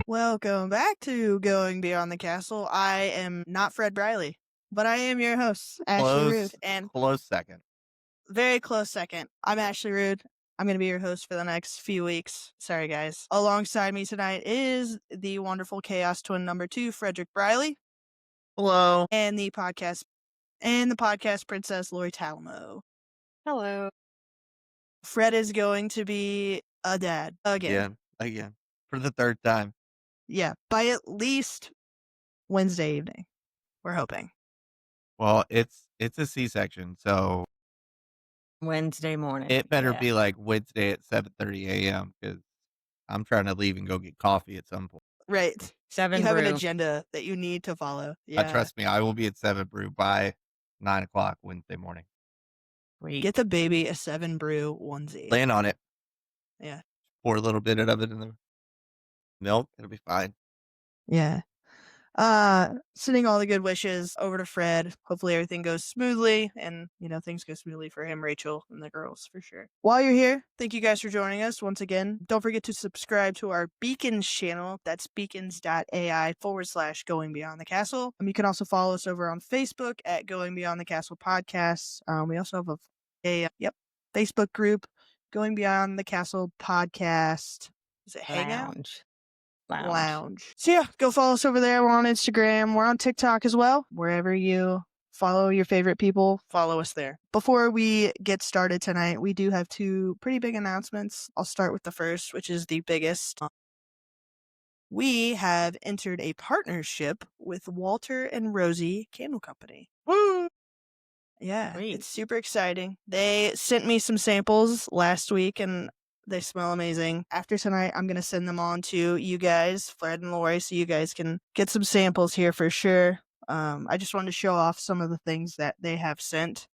Welcome back to Going Beyond the Castle. I am not Fred Briley, but I am your host, Ashley Rude, and Close second. very close second. I'm Ashley Rude. I'm going to be your host for the next few weeks. Sorry, guys. Alongside me tonight is the wonderful Chaos Twin number 2, Frederick Briley. Hello. And the podcast princess, Lori Talamo. Hello. Fred is going to be a dad again. Again. For the third time. Yeah, by at least Wednesday evening. We're hoping. Well, it's a C-section, so Wednesday morning. it better be like Wednesday at 7:30 a.m. because I'm trying to leave and go get coffee at some point. Right. 7 You have an brew. agenda that you need to follow. Yeah. Trust me, I will be at 7 brew by 9 o'clock Wednesday morning. Sweet. Get the baby a 7 brew onesie. Plan on it. Yeah. Pour a little bit of it in the milk. It'll be fine. Yeah. Sending all the good wishes over to Fred. Hopefully everything goes smoothly and, things go smoothly for him, Rachel, and the girls for sure. While you're here, thank you guys for joining us once again. Don't forget to subscribe to our Beacons channel. That's beacons.ai/Going Beyond the Castle. You can also follow us over on Facebook at Going Beyond the Castle Podcasts. We also have a Facebook group, Going Beyond the Castle Podcast. Is it Hangout? Lounge. So yeah, go follow us over there. We're on Instagram. We're on TikTok as well. Wherever you follow your favorite people, follow us there. Before we get started tonight, we do have 2 pretty big announcements. I'll start with the first, which is the biggest. We have entered a partnership with Walter and Rosie Candle Company. Woo! Yeah, Sweet. It's super exciting. They sent me some samples last week and they smell amazing. After tonight, I'm going to send them on to you guys, Fred and Lori, so you guys can get some samples here for sure. I just wanted to show off some of the things that they have sent.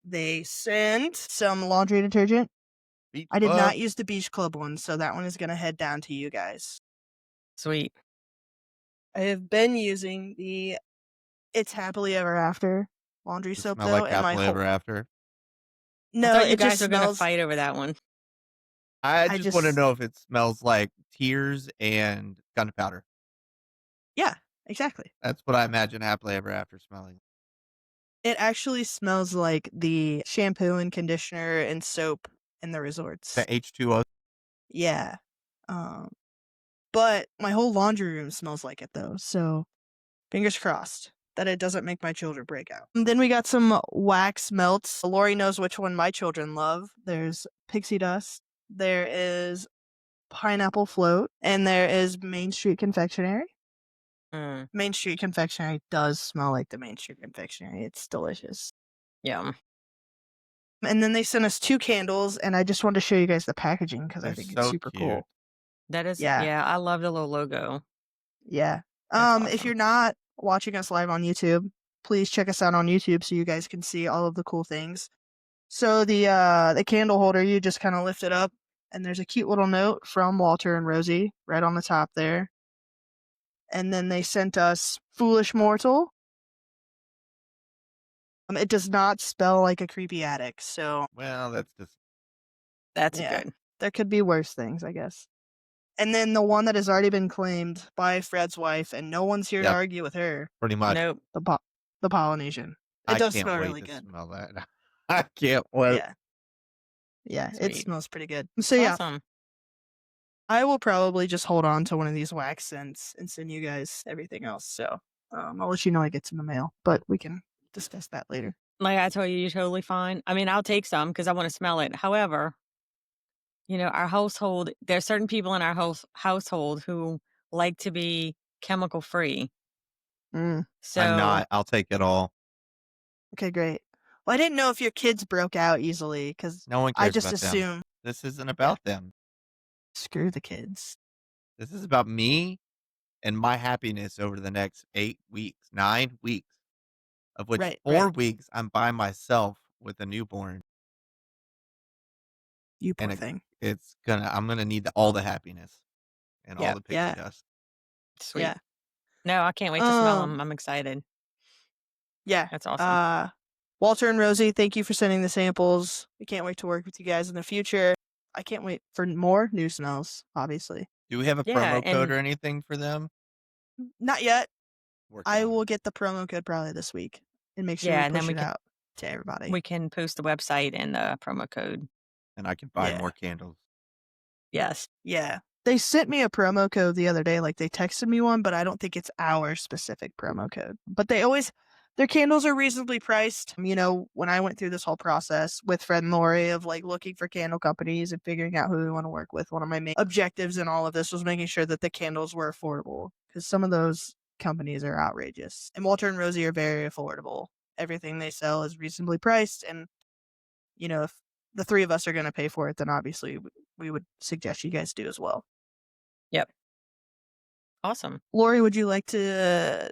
They sent some laundry detergent. I did not use the Beach Club one, so that one is going to head down to you guys. Sweet. I have been using the It's Happily Ever After laundry soap, Smell though. like Happily Ever After? No, I thought you it guys just were going to smells... fight over that one. I just want to know if it smells like tears and gunpowder. Yeah, exactly. That's what I imagine Happily Ever After smelling. It actually smells like the shampoo and conditioner and soap in the resorts. The H2O. Yeah. But my whole laundry room smells like it, though. So fingers crossed that it doesn't make my children break out. And then we got some wax melts. Lori knows which one my children love. There's pixie dust. There is pineapple float. And there is Main Street Confectionery. Main Street Confectionery does smell like the Main Street Confectionery. It's delicious. Yum. And then they sent us 2 candles, and I just wanted to show you guys the packaging because I think it's super cool. That is, yeah, I love the little logo. Yeah. Awesome. If you're not watching us live on YouTube, please check us out on YouTube so you guys can see all of the cool things. So the candle holder, you just kind of lift it up, and there's a cute little note from Walter and Rosie right on the top there. And then they sent us Foolish Mortal. It does not spell like a creepy attic, so... Well, That's good. There could be worse things, I guess. And then the one that has already been claimed by Fred's wife, and no one's here to argue with her. Pretty much. Nope. The Polynesian. It does smell really good. Smell that. I can't wait. Yeah, Sweet. it smells pretty good. So Awesome. I will probably just hold on to one of these wax scents and send you guys everything else. So I'll let you know it gets in the mail, but we can discuss that later. Like I told you, you're totally fine. I mean, I'll take some because I want to smell it. However, our household, there's certain people in our household who like to be chemical free. So I'm not. I'll take it all. Okay, great. Well, I didn't know if your kids broke out easily because No one cares I just about assume them. This isn't about them. Screw the kids. This is about me and my happiness over the next 9 weeks, of which 4 weeks I'm by myself with a newborn. You poor thing. I'm gonna need all the happiness and all the pixie dust. Sweet. Yeah. No, I can't wait to smell them. I'm excited. Yeah. That's awesome. Walter and Rosie, thank you for sending the samples. We can't wait to work with you guys in the future. I can't wait for more new smells, obviously. Do we have a Yeah, promo code and or anything for them? Not yet. Working I on will it. get the promo code probably this week and make sure we yeah, and then push it out to everybody. we can post the website and the promo code. And I can buy Yeah. more candles. Yes. Yeah. They sent me a promo code the other day, like they texted me one, but I don't think it's our specific promo code. But their candles are reasonably priced. You know, when I went through this whole process with Fred and Lori of like looking for candle companies and figuring out who we want to work with, one of my main objectives in all of this was making sure that the candles were affordable because some of those companies are outrageous. And Walter and Rosie are very affordable. Everything they sell is reasonably priced. And, you know, if the three of us are going to pay for it, then obviously we would suggest you guys do as well. Yep. Awesome. Lori, would you like to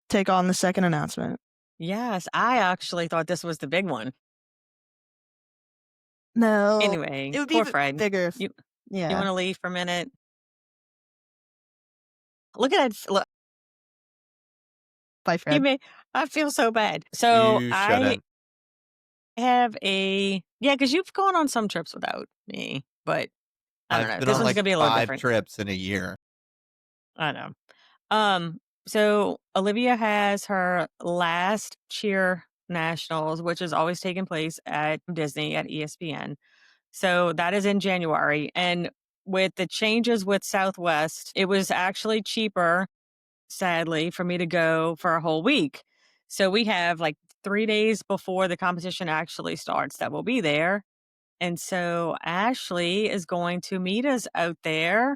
take on the second announcement? Yes, I actually thought this was the big one. No, Anyway, it would be poor Fred. bigger if, You yeah. want to leave for a minute? Look at that. Look, Bye, he Fred. made. I feel so bad. So You I shouldn't. have because you've gone on some trips without me, but I don't I've know. been This on one's like gonna be a little 5 different. trips in a year. I know. So Olivia has her last cheer nationals, which is always taking place at Disney at ESPN. So that is in January. And with the changes with Southwest, it was actually cheaper, sadly, for me to go for a whole week. So we have like 3 days before the competition actually starts that we'll be there. And so Ashley is going to meet us out there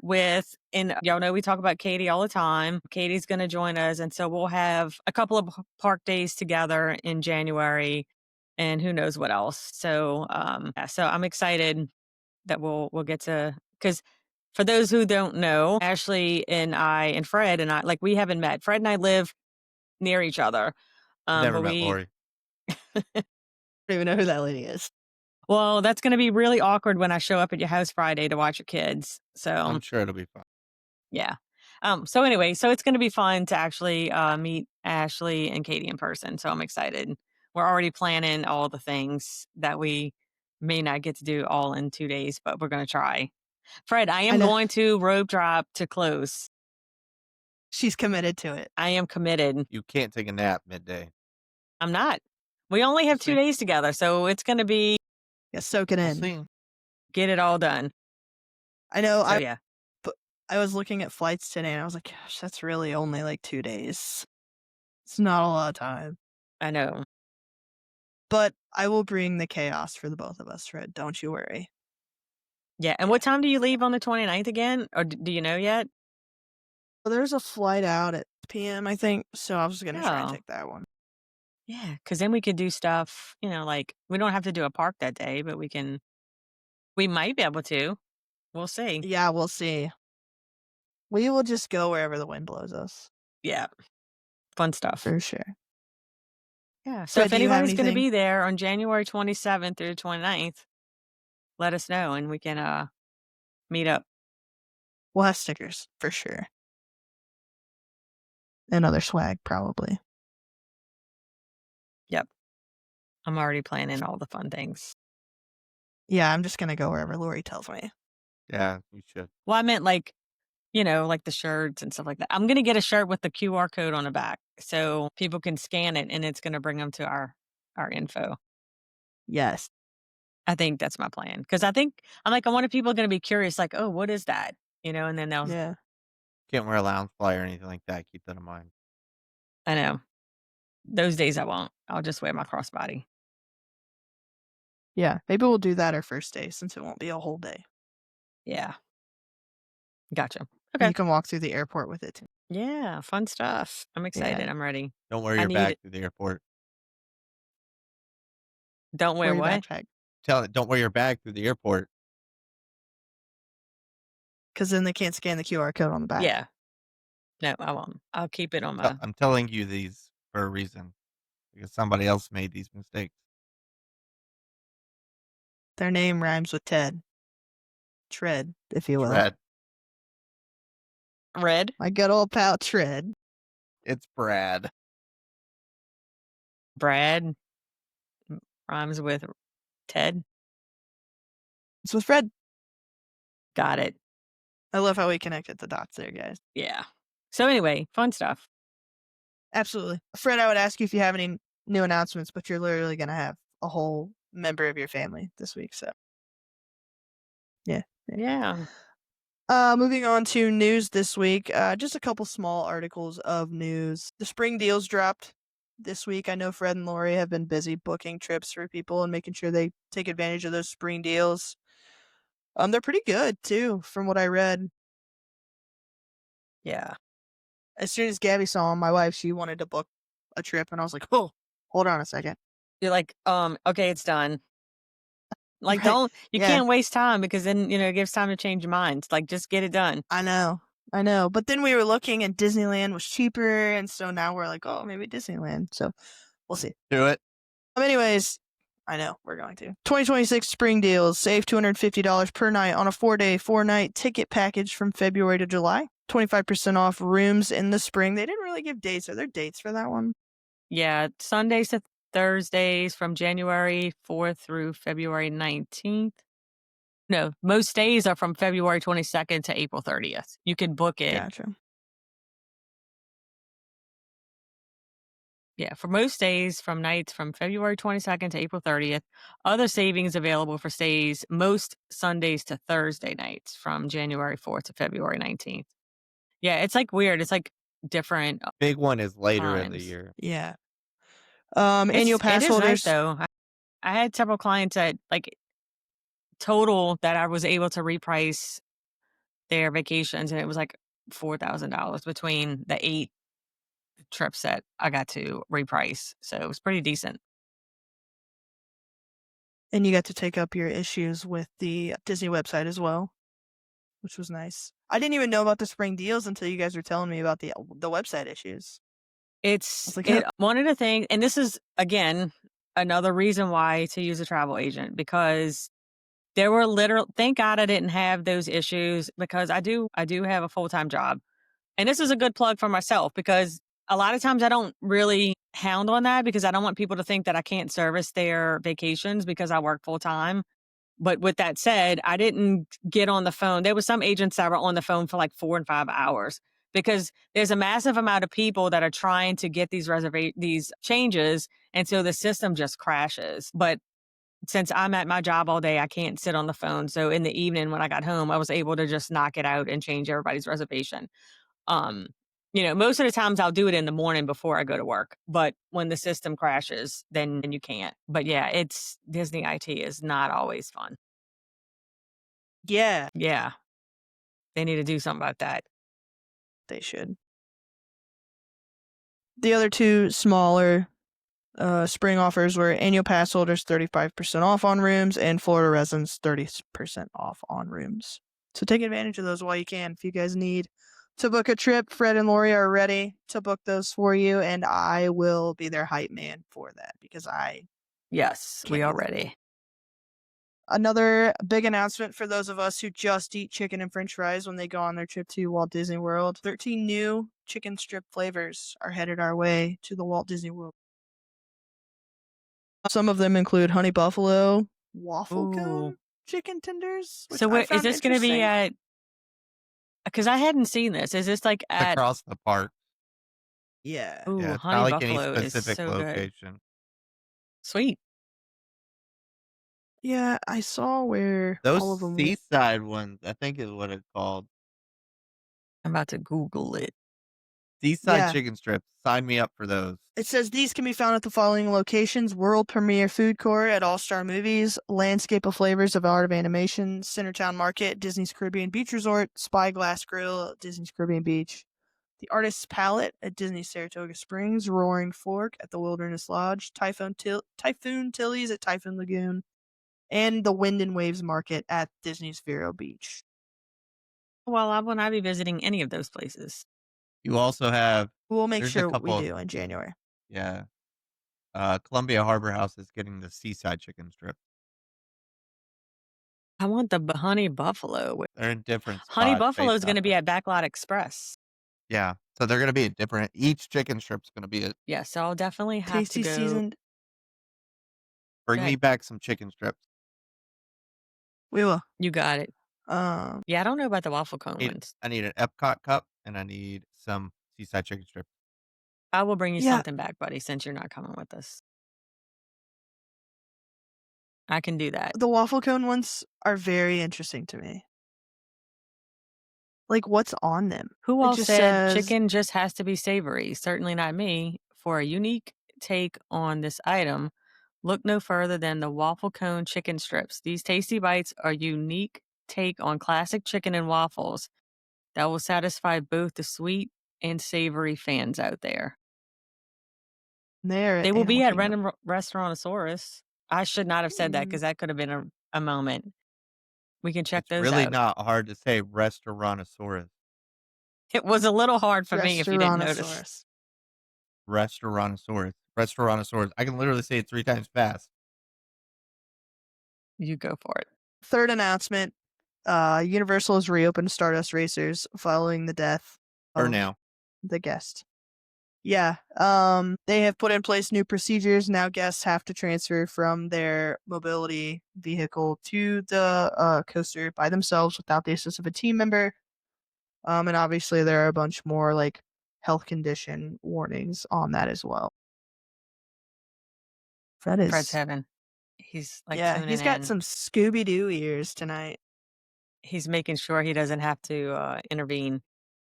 and y'all know we talk about Katie all the time. Katie's going to join us. And so we'll have a couple of park days together in January and who knows what else. So, so I'm excited that we'll get to, because for those who don't know, Ashley and I and Fred and I, like we haven't met. Fred and I live near each other. Never But met Lori. I don't even know who that lady is. well, that's going to be really awkward when I show up at your house Friday to watch your kids. So, I'm sure it'll be fine. yeah. So anyway, so it's going to be fun to actually meet Ashley and Katie in person. So I'm excited. We're already planning all the things that we may not get to do all in 2 days, but we're going to try. Fred, I I am know. going to rope drop to close. She's committed to it. I am committed. You can't take a nap midday. I'm not. We only have We'll 2 see. days together, so it's going to be Yeah, soak it We'll in. see. get it all done. I know. So yeah, I was looking at flights today and I was like, gosh, that's really only like 2 days. It's not a lot of time. I know. But I will bring the chaos for the both of us, Fred. Don't you worry. Yeah. And Yeah. what time do you leave on the 29th again? Or do you know yet? Well, there's a flight out at PM, I think. So I was going to try and Oh. take that one. Yeah, because then we could do stuff, like we don't have to do a park that day, but we might be able to. We'll see. Yeah, we'll see. We will just go wherever the wind blows us. Yeah. Fun stuff. For sure. Yeah. So Fred, if do you have anybody's going to anything? be there on January 27th through the 29th, let us know and we can meet up. We'll have stickers for sure. And other swag, probably. Yep. I'm already planning all the fun things. Yeah, I'm just going to go wherever Lori tells me. Yeah, you should. Well, I meant like the shirts and stuff like that. I'm going to get a shirt with the QR code on the back so people can scan it and it's going to bring them to our info. Yes. I think that's my plan because I wonder if people are going to be curious, like, oh, what is that? And then they'll, Yeah. Can't wear a lounge fly or anything like that. Keep that in mind. I know those days I won't. I'll just wear my crossbody. Yeah. Maybe we'll do that our first day since it won't be a whole day. Yeah. Gotcha. And Okay. you can walk through the airport with it too. Yeah. Fun stuff. I'm excited. Yeah. I'm ready. Don't wear I your need bag it. through the airport. Don't wear Wear your what? backpack. Don't wear your bag through the airport. Because then they can't scan the QR code on the back. Yeah. No, I won't. I'll keep it on my. I'm telling you these for a reason because somebody else made these mistakes. Their name rhymes with Ted. Tread, if you will. Tread. Red. My good old pal Tread. It's Brad. Brad rhymes with Ted. It's with Fred. Got it. I love how we connected the dots there, guys. Yeah. So anyway, fun stuff. Absolutely. Fred, I would ask you if you have any new announcements, but you're literally going to have a whole member of your family this week. So, yeah. Yeah. Moving on to news this week, just a couple small articles of news. The spring deals dropped this week. I know Fred and Lori have been busy booking trips for people and making sure they take advantage of those spring deals. They're pretty good too, from what I read. Yeah. As soon as Gabby saw them, my wife, she wanted to book a trip, and I was like, "Oh, hold on a second." You're like, okay, it's done. Like, Right? you Yeah, can't waste time because then, it gives time to change your mind. Like, just get it done. I know. But then we were looking, and Disneyland was cheaper, and so now we're like, "Oh, maybe Disneyland." So we'll see. Do it. Anyways, I know we're going to 2026 spring deals. Save $250 per night on a 4-day, 4-night ticket package from February to July. 25% off rooms in the spring. They didn't really give dates. Are there dates for that one? Yeah. Sundays to Thursdays from January 4th through February 19th. No, most days are from February 22nd to April 30th. You can book it. Gotcha. Yeah, for most days from nights from February 22nd to April 30th. Other savings available for stays most Sundays to Thursday nights from January 4th to February 19th. Yeah, it's like weird. It's like different Big one is later in the times. year. Yeah. Annual It pass is nice holders. though. I had several clients that like total that I was able to reprice their vacations, and it was like $4,000 between the 8 trips that I got to reprice. So it was pretty decent. And you got to take up your issues with the Disney website as well, which was nice. I didn't even know about the spring deals until you guys were telling me about the website issues. It's Like, it yep. one of the things, and this is again another reason why to use a travel agent, because there were literal thank God I didn't have those issues, because I do have a full-time job. And this is a good plug for myself, because a lot of times I don't really hound on that because I don't want people to think that I can't service their vacations because I work full time. But with that said, I didn't get on the phone. There were some agents that were on the phone for like 4 and 5 hours because there's a massive amount of people that are trying to get these changes, and so the system just crashes. But since I'm at my job all day, I can't sit on the phone. So in the evening when I got home, I was able to just knock it out and change everybody's reservation. Um, most of the times I'll do it in the morning before I go to work, but when the system crashes, then you can't. But yeah, it's Disney IT is not always fun. Yeah, Yeah, they need to do something about that. they should. The other two smaller spring offers were annual pass holders 35% off on rooms and Florida residents 30% off on rooms. So take advantage of those while you can. If you guys need to book a trip, Fred and Lori are ready to book those for you, and I will be their hype man for that because I Yes, we can't are wait. ready. Another big announcement for those of us who just eat chicken and french fries when they go on their trip to Walt Disney World. 13 new chicken strip flavors are headed our way to the Walt Disney World. Some of them include honey buffalo, waffle Ooh. cone chicken tenders, which So I where is found this going to be interesting. at? Because I hadn't seen this. Is this like It's at? across the park. Yeah. Ooh, Yeah, it's not Honey like any Buffalo is specific so good. location. Sweet. Yeah, I saw where all of Those them. seaside ones, I think is what it's called. I'm about to Google it. Seaside Yeah. chicken strips. Sign me up for those. It says these can be found at the following locations: World Premiere Food Court at All Star Movies, Landscape of Flavors of Art of Animation, Centertown Market, Disney's Caribbean Beach Resort, Spyglass Grill at Disney's Caribbean Beach, the Artist's Palette at Disney's Saratoga Springs, Roaring Fork at the Wilderness Lodge, Typhoon Tilly's at Typhoon Lagoon, and the Wind and Waves Market at Disney's Vero Beach. Well, I will not be visiting any of those places. You also have We'll make there's a sure we couple of do in January. yeah. Columbia Harbor House is getting the seaside chicken strips. I want the Honey Buffalo. They're in different Honey spots Buffalo based is going off to be of at Backlot Express. yeah. So they're gonna be a different each chicken strip's gonna be a Yeah, so I'll definitely have to Tasty go. seasoned. bring Go me ahead. back some chicken strips. We will. You got it. Yeah, I don't know about the waffle cone ones. I need an Epcot cup, and I need some seaside chicken strips. I will bring you Yeah. something back, buddy, since you're not coming with us. I can do that. The waffle cone ones are very interesting to me. Like, what's on them? Who It all just said says chicken just has to be savory? Certainly not me. For a unique take on this item, look no further than the waffle cone chicken strips. These tasty bites are a unique take on classic chicken and waffles that will satisfy both the sweet and savory fans out there. there at They will be Animal at Kingdom. Random Restaurantosaurus. I should not have said that Mm, because that could have been a moment. We can check It's those really out. not hard to say Restaurantosaurus. It was a little hard for me if you didn't notice. Restaurantosaurus. Restaurantosaurus. Restaurantosaurus. I can literally say it 3 times fast. You go for it. Third announcement. Universal has reopened Stardust Racers following the death For of now. the guest. Yeah. They have put in place new procedures. Now guests have to transfer from their mobility vehicle to the coaster by themselves without the assistance of a team member. And obviously there are a bunch more like health condition warnings on that as well. That is Fred's heaven. He's like yeah, tuning he's got in. some Scooby-Doo ears tonight. He's making sure he doesn't have to intervene.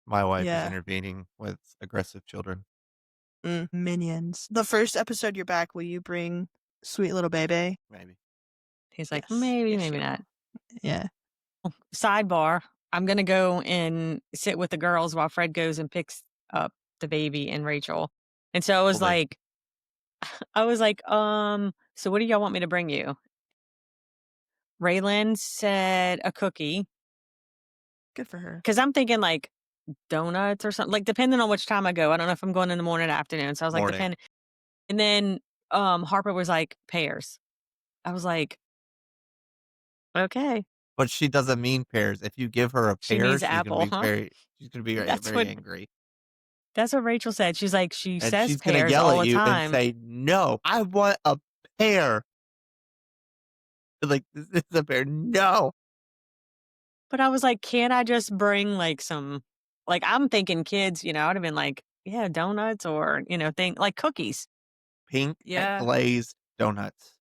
My wife is Yeah. intervening with aggressive children. Minions. The first episode you're back, will you bring sweet little baby? Maybe. He's like, Yes. maybe, Yes, maybe you not. will. Yeah. Sidebar. I'm going to go and sit with the girls while Fred goes and picks up the baby and Rachel. And so Well, then, I was like, so what do y'all want me to bring you? Raylan said a cookie. Good for her. Cause I'm thinking like donuts or something, like depending on which time I go. I don't know if I'm going in the morning or afternoon. So I was like, morning. depend. And then Harper was like, pears. I was like, okay. But she doesn't mean pears. If you give her a She pear, means apple, huh? she's gonna be very, That's very what angry. that's what Rachel said. She's like, she And says she's gonna pears yell all at the you and time. say, "No, I want a pear." Like, this is a pear. No. But I was like, can't I just bring like some, like I'm thinking kids, I'd have been like, yeah, donuts or, thing like cookies. Pink Yeah. glazed donuts.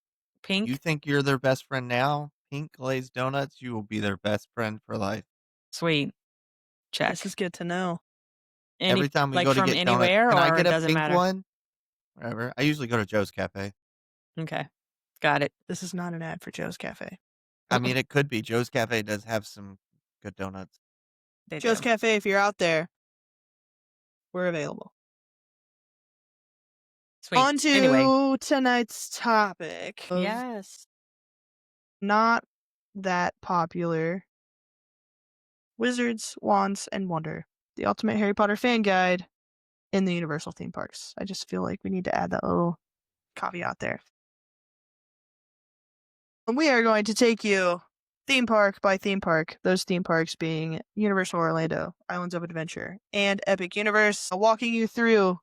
Pink. You think you're their best friend now? Pink glazed donuts, you will be their best friend for life. Sweet. Check. This is good to know. Every time we like go to from get donuts, anywhere can I or get it a doesn't pink matter? one? Whatever. I usually go to Joe's Cafe. Okay. Got it. This is not an ad for Joe's Cafe. I mean, it could be. Joe's Cafe does have some good donuts. They Joe's do. Cafe, if you're out there, we're available. Sweet. On to Anyway. tonight's topic. Of Yes. not that popular Wizards, Wands, and Wonder. The Ultimate Harry Potter Fan Guide in the Universal theme parks. I just feel like we need to add that little caveat there. And we are going to take you theme park by theme park, those theme parks being Universal Orlando, Islands of Adventure, and Epic Universe, walking you through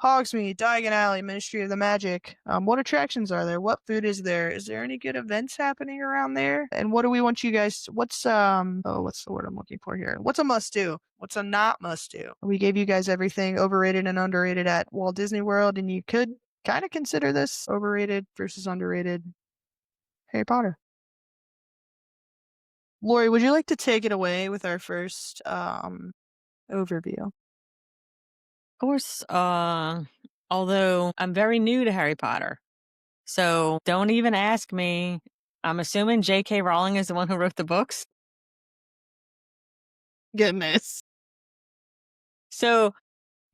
Hogsmeade, Diagon Alley, Ministry of the Magic. What attractions are there? What food is there? Is there any good events happening around there? And what do we want you guys? What's what's the word I'm looking for here? What's a must do? What's a not must do? We gave you guys everything overrated and underrated at Walt Disney World, and you could kind of consider this overrated versus underrated Harry Potter. Lori, would you like to take it away with our first overview? Of course, although I'm very new to Harry Potter. So don't even ask me. I'm assuming J.K. Rowling is the one who wrote the books. Goodness. So,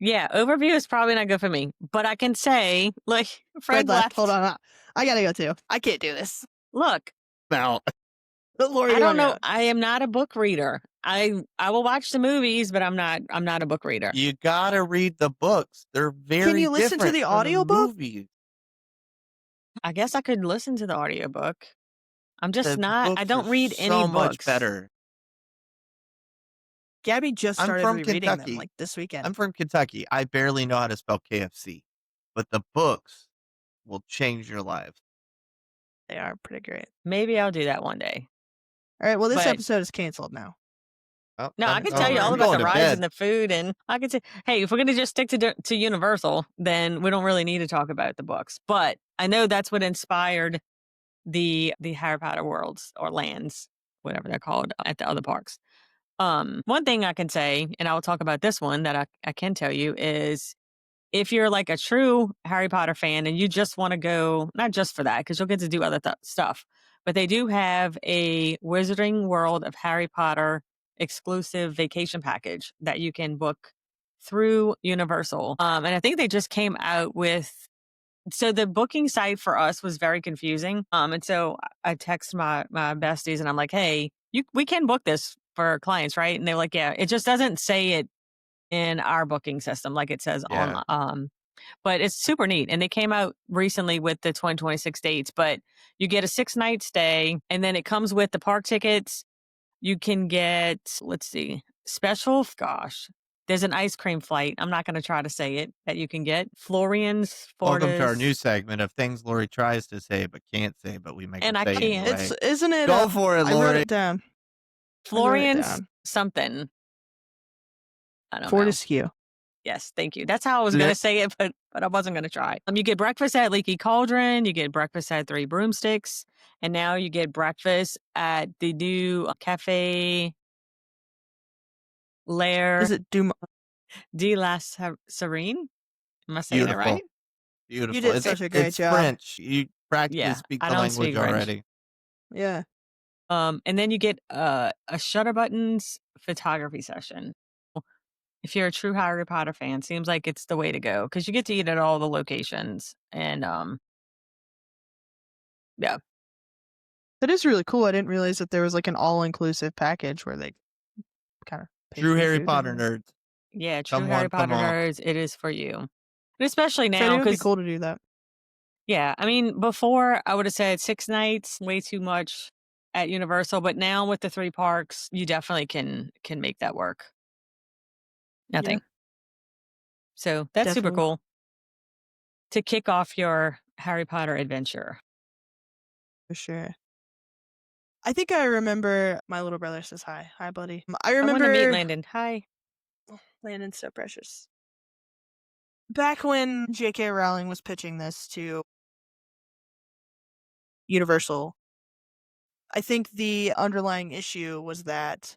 yeah, overview is probably not good for me. But I can say, like, Fred left. Hold on. I gotta go too. I can't do this. Look. Now, Lori, I don't know. I am not a book reader. I will watch the movies, but I'm not a book reader. you gotta read the books. They're very Can you listen to different the from audiobook? movies. I guess I could listen to the audiobook. I'm just The not. I books don't are read any so books. much better. Gabby just I'm started from rereading them Kentucky. like this weekend. I'm from Kentucky. I barely know how to spell KFC, but the books will change your lives. They are pretty great. Maybe I'll do that one day. All right. Well, this But episode is canceled now. Oh, no, I can It's tell you over. all I'm about going the to rides bed. and the food, and I can say, hey, if we're gonna just stick to Universal, then we don't really need to talk about the books. But I know that's what inspired the Harry Potter worlds or lands, whatever they're called, at the other parks. One thing I can say, and I will talk about this one that I can tell you is if you're like a true Harry Potter fan and you just want to go, not just for that, because you'll get to do other stuff, but they do have a Wizarding World of Harry Potter exclusive vacation package that you can book through Universal. And I think they just came out with, so the booking site for us was very confusing. And so I text my besties and I'm like, hey, we can book this for clients, right? And they're like, yeah, it just doesn't say it in our booking system like it says Yeah. on but it's super neat. And they came out recently with the 2026 dates, but you get a 6-night stay and then it comes with the park tickets. You can get, let's see, special, gosh, there's an ice cream flight. I'm not going to try to say it that you can get. Florian's, Welcome to our new Florida's, segment of things Lori tries to say but can't say, but we make her and I say can't. anyway. Isn't it? Go for it, I wrote Lori. it down. Florian's something. I don't know. Fortescue. Yes, thank you. That's how I was going to say it, but I wasn't going to try. You get breakfast at Leaky Cauldron, you get breakfast at Three Broomsticks, and now you get breakfast at the new Cafe Lair Is it Duma? de la Serene? Am I saying Beautiful. that right? Beautiful. You did such a great it's job. French. You practically Yeah, speak I the don't language speak French. already. Yeah. And then you get a Shutterbuttons photography session. If you're a true Harry Potter fan, seems like it's the way to go because you get to eat at all the locations. And yeah. That is really cool. I didn't realize that there was like an all-inclusive package where they kind of True Harry Potter nerds. Yeah, true Come Harry on, come Potter on. nerds, it is for you. And especially So now, it would be because cool to do that. yeah, I mean, before I would have said 6 nights, way too much at Universal, but now with the 3 parks, you definitely can make that work. Nothing. So that's super Definitely. cool to kick off your Harry Potter adventure. For sure. I think I remember my little brother says hi. Hi, buddy. I I want to meet remember Landon. Hi. Landon's so precious. Back when J.K. Rowling was pitching this to Universal, I think the underlying issue was that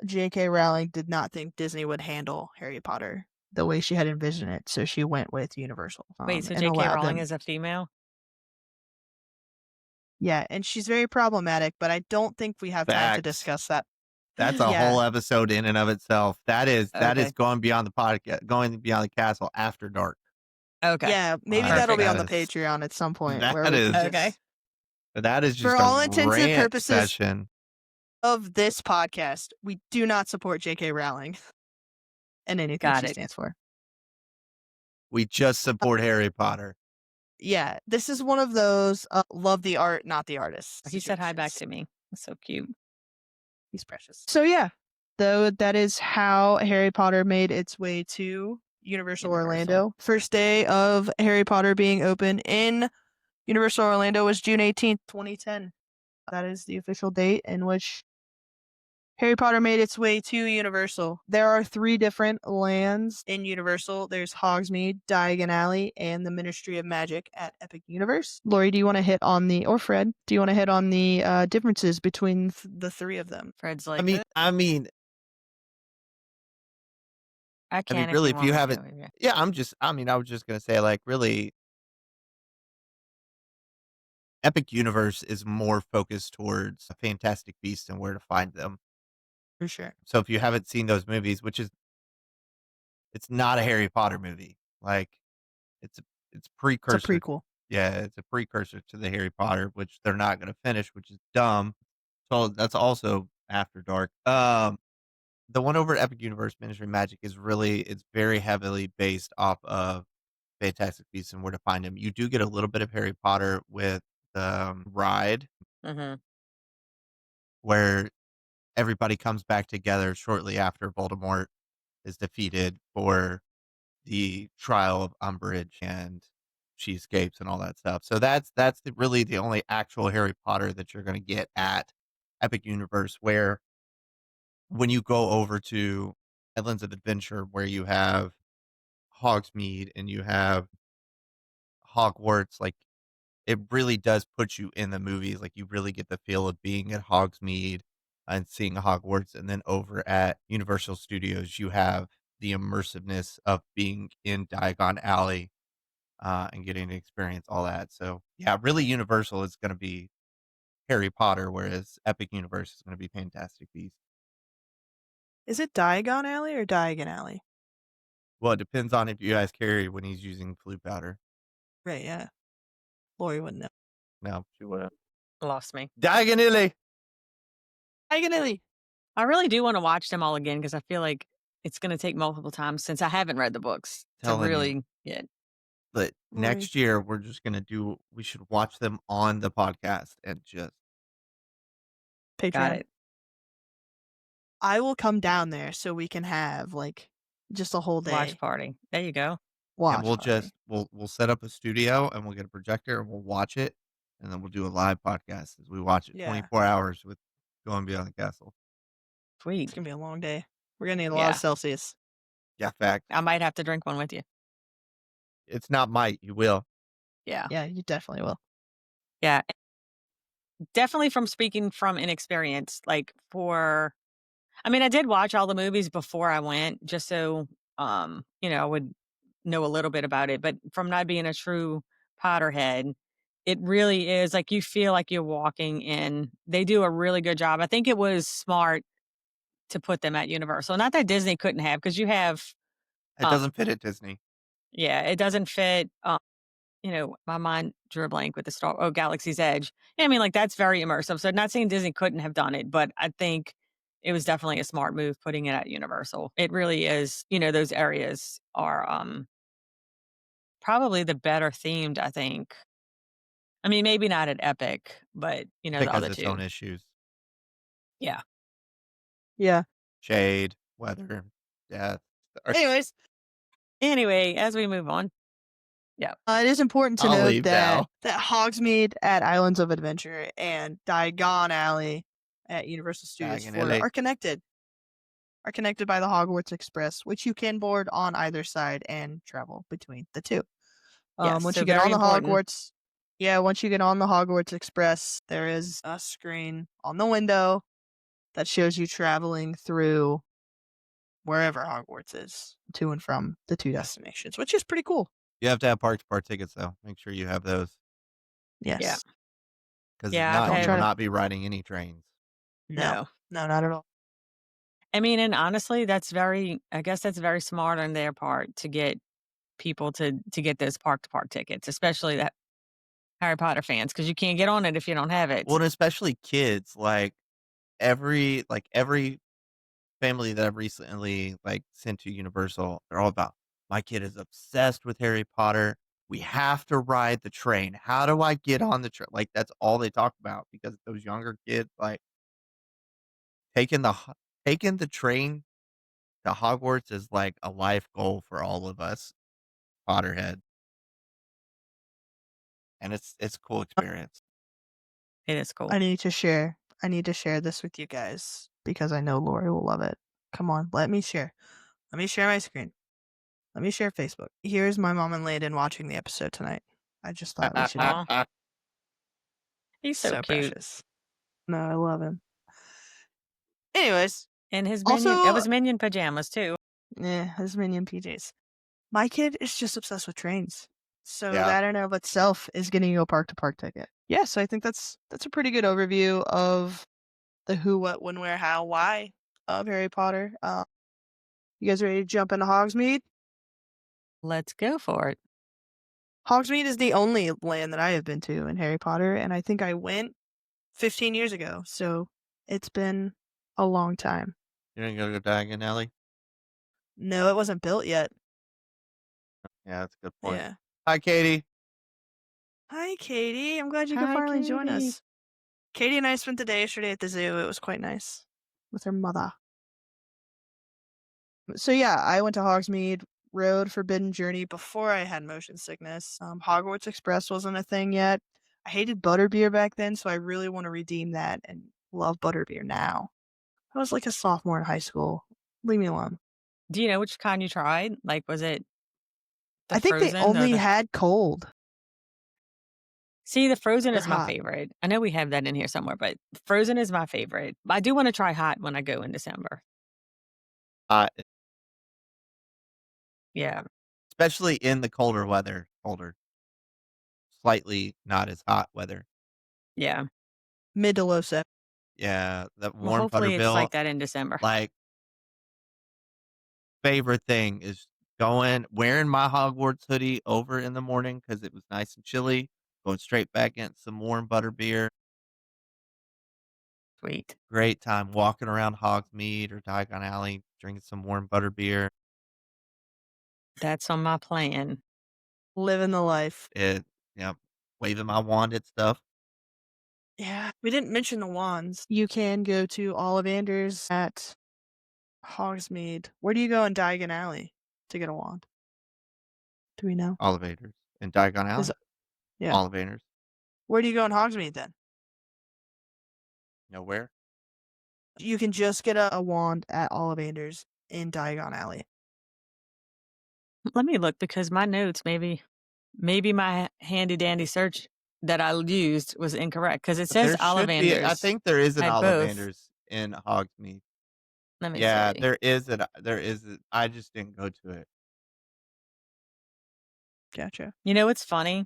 J.K. Rowling did not think Disney would handle Harry Potter the way she had envisioned it, so she went with Universal. Wait, so and J.K. allowed Rowling them. is a female? Yeah, and she's very problematic, but I don't think we have time to Facts. discuss that. That's a Yeah. whole episode in and of itself. That is Okay. going beyond the podcast, going beyond the castle after dark. Okay. Yeah, maybe Wow, that'll be on the that is- Patreon at some point. that where we is- can Okay. just, But that is just For a all intents and rant purposes- session. of this podcast, we do not support J.K. Rowling and anything Got she it. stands for. We just support Harry Potter. Yeah, this is one of those love the art, not the artist. He said hi back situations. to me. That's so cute. He's precious. So yeah, though that is how Harry Potter made its way to Universal Orlando. First day of Harry Potter being open in Universal Orlando was June 18th, 2010. That is the official date in which Harry Potter made its way to Universal. There are 3 different lands in Universal. There's Hogsmeade, Diagon Alley, and the Ministry of Magic at Epic Universe. Lori, do you want to hit on or Fred, do you want to hit on the differences between the 3 of them? Fred's like, I mean, I can really, if if you want me haven't, to, yeah. yeah, I was just gonna say, like, really, Epic Universe is more focused towards Fantastic Beasts and where to find them. For sure. So if you haven't seen those movies, it's not a Harry Potter movie. Like, it's precursor. It's a prequel. Yeah, it's a precursor to the Harry Potter, which they're not going to finish, which is dumb. So that's also after dark. The one over at Epic Universe Ministry of Magic it's very heavily based off of Fantastic Beasts and where to find them. You do get a little bit of Harry Potter with the ride Mm-hmm. where everybody comes back together shortly after Voldemort is defeated for the trial of Umbridge and she escapes and all that stuff. So that's really the only actual Harry Potter that you're going to get at Epic Universe, where when you go over to Islands of Adventure, where you have Hogsmeade and you have Hogwarts, like, it really does put you in the movies, like, you really get the feel of being at Hogsmeade and seeing Hogwarts, and then over at Universal Studios, you have the immersiveness of being in Diagon Alley, and getting to experience all that, so, yeah, really Universal is gonna be Harry Potter, whereas Epic Universe is gonna be Fantastic Beasts. Is it Diagon Alley or Diagon Alley? Well, it depends on if you ask Harry when he's using flute powder. Right, yeah. Lori wouldn't know. No, she wouldn't. Lost me. Diagon Alley! Diagon Alley! I really do wanna watch them all again because I feel like it's gonna take multiple times since I haven't read the books to Telling you. really get But Lori. next year, we're just gonna we should watch them on the podcast and just got Patreon. it. I will come down there so we can have, like, just a whole Watch day party. There you go. and watch we'll party. just we'll set up a studio and we'll get a projector and we'll watch it, and then we'll do a live podcast as we watch it Yeah. 24 hours with Going Beyond the Castle. Sweet. It's gonna be a long day. We're gonna need a lot Yeah. of Celsius. Yeah, fact. I might have to drink one with you. It's not might, you will. Yeah. Yeah, you definitely will. Yeah. Definitely from speaking from inexperience, like, I mean, I did watch all the movies before I went just so, I would know a little bit about it, but from not being a true Potterhead, it really is like you feel like you're walking in. They do a really good job. I think it was smart to put them at Universal. Not that Disney couldn't have, because you have, It um doesn't fit at Disney. yeah, it doesn't fit, my mind drew a blank with the Galaxy's Edge. Yeah, I mean, like, that's very immersive. So not saying Disney couldn't have done it, but I think it was definitely a smart move putting it at Universal. It really is, those areas are, probably the better themed, I think. I mean, maybe not at Epic, but, Epic the has other its 2. own issues. Yeah. Yeah. Shade, weather, death. Anyways, Anyway, as we move on. Yeah. it is important to I'll note leave that now. Hogsmeade at Islands of Adventure and Diagon Alley at Universal Studios Diagon Florida Alley. are connected. Are connected by the Hogwarts Express, which you can board on either side and travel between the two. Yes, Once so you get very on the important. once you get on the Hogwarts Express, there is a screen on the window that shows you traveling through wherever Hogwarts is to and from the two destinations, which is pretty cool. You have to have park to park tickets, though. Make sure you have those. Yeah. Yes. Because if Yeah, I've not, Don't you had try will to. not be riding any trains. No, no. not at all. I mean, and honestly, I guess that's very smart on their part to get people to get those park to park tickets, especially that Harry Potter fans, because you can't get on it if you don't have Well, it. and especially kids, every family that I've recently, sent to Universal, they're all about, "My kid is obsessed with Harry Potter. We have to ride the train. How do I get on the train?" Like, that's all they talk about because those younger kids, taking the ho taking the train to Hogwarts is like a life goal for all of us Potterheads, and it's a cool experience. It is cool. I need to share. I need to share this with you guys because I know Lori will love it. Come on, let me share. Let me share my screen. Let me share Facebook. Here's my mom and Landon watching the episode tonight. I just thought we should. Aw, he's so So cute. precious. No, I love him. Anyways, And his minion, it also, was minion pajamas too. his minion PJs. My kid is just obsessed with trains. So Yeah. that in and of itself is getting you a park to park ticket. Yeah, so I think that's a pretty good overview of the who, what, when, where, how, why of Harry Potter. You guys ready to jump into Hogsmeade? Let's go for it. Hogsmeade is the only land that I have been to in Harry Potter, and I think I went 15 years ago. So it's been a long time. You didn't go to Diagon Alley? No, it wasn't built yet. Yeah, that's a good point. Yeah. Hi, Katie. Hi, Katie. I'm glad you could Hi, finally join Katie. us. Katie and I spent the day yesterday at the zoo. It was quite nice with her mother. So yeah, I went to Hogsmeade, rode Forbidden Journey before I had motion sickness. Hogwarts Express wasn't a thing yet. I hated butterbeer back then, so I really want to redeem that and love butterbeer now. I was like a sophomore in high school. Leave me alone. Do you know which kind you tried? Like, was it the I think they frozen or only the had cold See, the frozen or is my hot. favorite. I know we have that in here somewhere, but frozen is my favorite. I do wanna try hot when I go in December. Uh, Yeah, especially in the colder weather, colder, slightly not as hot weather. yeah. Mid to low set. Yeah, that Well, warm hopefully it's buttermilk, like that in December. like, favorite thing is wearing my Hogwarts hoodie over in the morning because it was nice and chilly, going straight back in some warm butterbeer. Sweet. Great time walking around Hogsmeade or Diagon Alley, drinking some warm butterbeer. That's on my plan. Living the life. It yeah, waving my wand at stuff. Yeah. We didn't mention the wands. You can go to Ollivanders at Hogsmeade. Where do you go in Diagon Alley to get a wand? Do we know? Elevators in Diagon Is Alley. yeah. Elevators. Where do you go in Hogsmeade then? Nowhere. You can just get a wand at Ollivanders in Diagon Alley. Let me look because my notes maybe my handy dandy search that I used was incorrect because it But says there should be I Ollivanders think there is an at both. Ollivanders in Hogsmeade. Let me Yeah, see. there is I just didn't go to it. Gotcha. You know what's funny?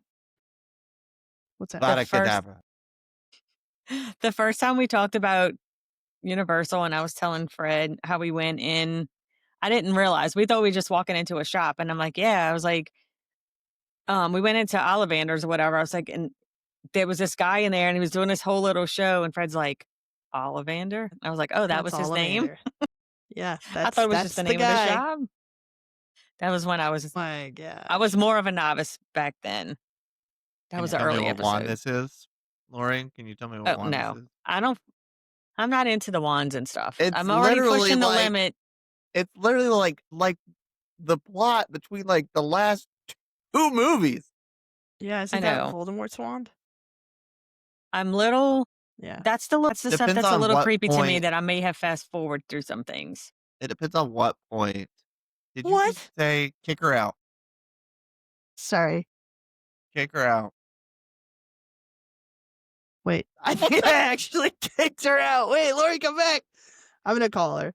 What's that? The Vada first Kedavra. the first time we talked about Universal and I was telling Fred how we went in, I didn't realize. We thought we were just walking into a shop and I'm like, yeah, I was like, we went into Ollivanders or whatever. I was like, and there was this guy in there and he was doing this whole little show and Fred's like, Ollivander? I was like, oh, that That's was his name? Ollivander. Yeah, I thought it was just that's the the name of the guy. shop. That was when I was My I was gosh. more of a novice back then. That Can was you an tell me early what wand episode. this is? Lauren, can you tell me what Oh, wand this no. is? I'm not into the wands and stuff. It's I'm already literally pushing the like limit. it's literally like the plot between like the last 2 movies. Yeah, I isn't that know. Voldemort's wand? I'm little Yeah. that's the stuff Depends that's a on little what creepy to me point that I may have fast forward through some things. it depends on what point. Did you just What? say kick her out? Sorry. Kick her out. Wait. I think I actually kicked her out. Wait, Lori, come back. I'm gonna call her.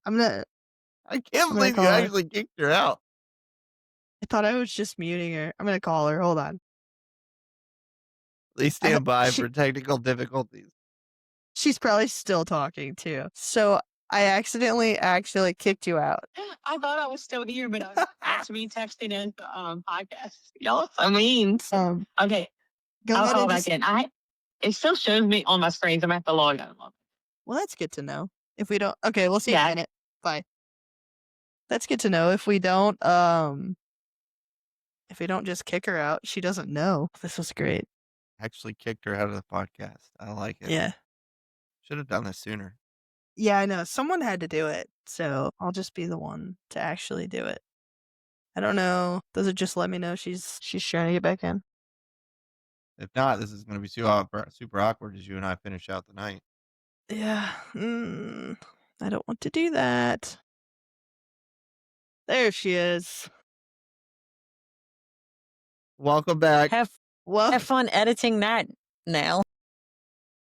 I'm gonna I can't I'm gonna believe you call her. actually kicked her out. I thought I was just muting her. I'm gonna call her. Hold on. Please stand by for technical difficulties. She's probably still talking too. So I accidentally actually kicked you out. I thought I was still here, but that's me texting in the podcast. Y'all so mean. Okay, Go I'll ahead call and back just. in. It still shows me on my screen. So I'm gonna have to log out. Well, that's good to know. If we don't, okay, we'll see Yeah. in a minute. Bye. That's good to know. If we don't just kick her out, she doesn't know. This was great. Actually kicked her out of the podcast. I like it. Yeah. Should have done this sooner. Yeah, I know. Someone had to do it, so I'll just be the one to actually do it. I don't know. Does it just let me know she's trying to get back in? If not, this is going to be super awkward as you and I finish out the night. Yeah. I don't want to do that. There she is. Welcome back. Have Well, fun editing that now.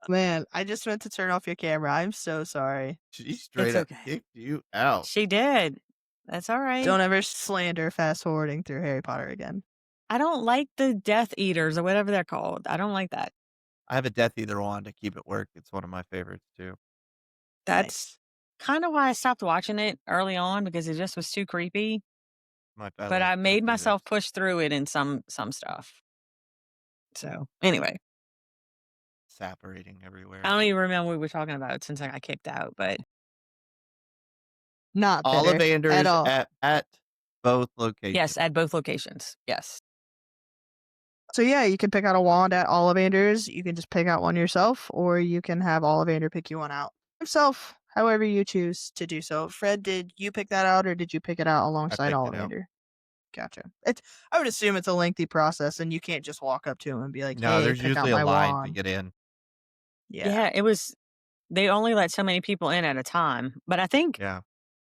man, I just meant to turn off your camera. I'm so sorry. She straight up okay. kicked you out. She did. That's all right. Don't ever slander fast forwarding through Harry Potter again. I don't like the Death Eaters or whatever they're called. I don't like that. I have a Death Eater wand to keep it work. It's one of my favorites too. That's kind of why I stopped watching it early on because it just was too creepy. But I made myself push through it in some stuff. So anyway, separating everywhere. I don't even remember what we were talking about since I got kicked out. But not bitter Ollivanders at all. at both locations. Yes, at both locations. Yes. So yeah, you can pick out a wand at Ollivanders. You can just pick out one yourself, or you can have Ollivander pick you one out himself. However you choose to do so. Fred, did you pick that out, or did you pick it out alongside Ollivander? Gotcha. I would assume it's a lengthy process, and you can't just walk up to him and be like, no, "Hey, there's pick out usually my a line wand." to get in. Yeah, it was they only let so many people in at a time. But I think, Yeah,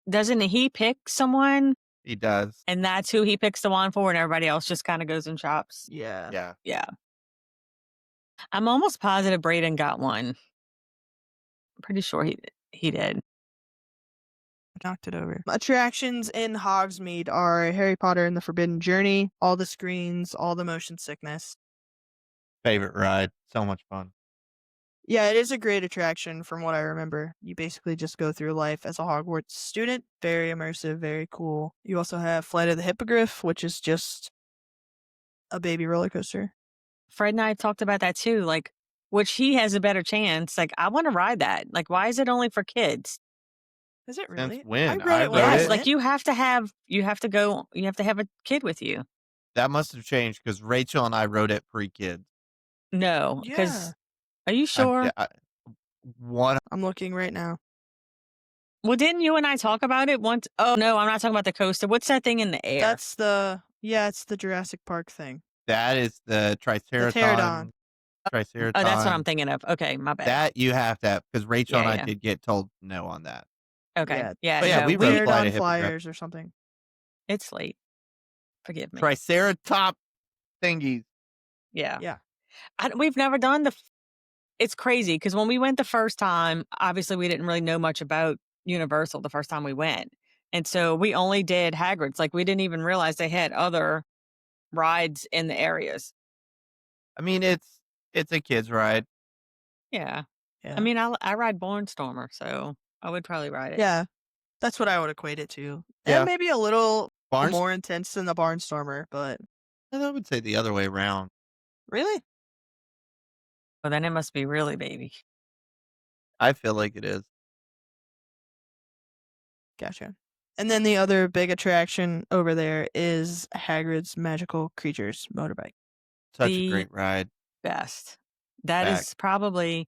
doesn't he pick someone he does. and that's who he picks the wand for and everybody else just kind of goes and shops? Yeah. Yeah. Yeah. I'm almost positive Braden got one. I'm pretty sure he did. Knocked it over. Attractions in Hogsmeade are Harry Potter and the Forbidden Journey, all the screens, all the motion sickness. Favorite ride. So much fun. Yeah, it is a great attraction from what I remember. You basically just go through life as a Hogwarts student. Very immersive, very cool. You also have Flight of the Hippogriff, which is just a baby roller coaster. Fred and I talked about that too, like, which he has a better chance. Like, I want to ride that. Like, why is it only for kids? Is it Since really? when? I read I it when rode I Yes, it. like went. you have to have a kid with you. That must have changed because Rachel and I rode it pre-kids. No, Yeah. because are you sure? One. I'm looking right now. Well, didn't you and I talk about it once? Oh no, I'm not talking about the coaster. What's that thing in the air? It's the Jurassic Park thing. That is the Pterodon. Triceraton. Oh, that's what I'm thinking of. Okay, my bad. That you have to have because Rachel and I Yeah. did get told no on that. Okay. Yeah. But yeah, no, we rode Flight Pterodon of Hippogriff. flyers or something. It's late. Forgive me. Triceratop thingies. Yeah. Yeah. We've never done it's crazy because when we went the first time, obviously we didn't really know much about Universal the first time we went. And so we only did Hagrid's. Like we didn't even realize they had other rides in the areas. I mean, it's a kid's ride. Yeah. Yeah. I mean, I ride Barnstormer, so I would probably ride it. Yeah. That's what I would equate it to. Yeah. And maybe a little Barns- more intense than the Barnstormer, but I would say the other way around. really? Well, then it must be really baby. I feel like it is. Gotcha. And then the other big attraction over there is Hagrid's Magical Creatures motorbike. Such a great ride. Best. That is probably,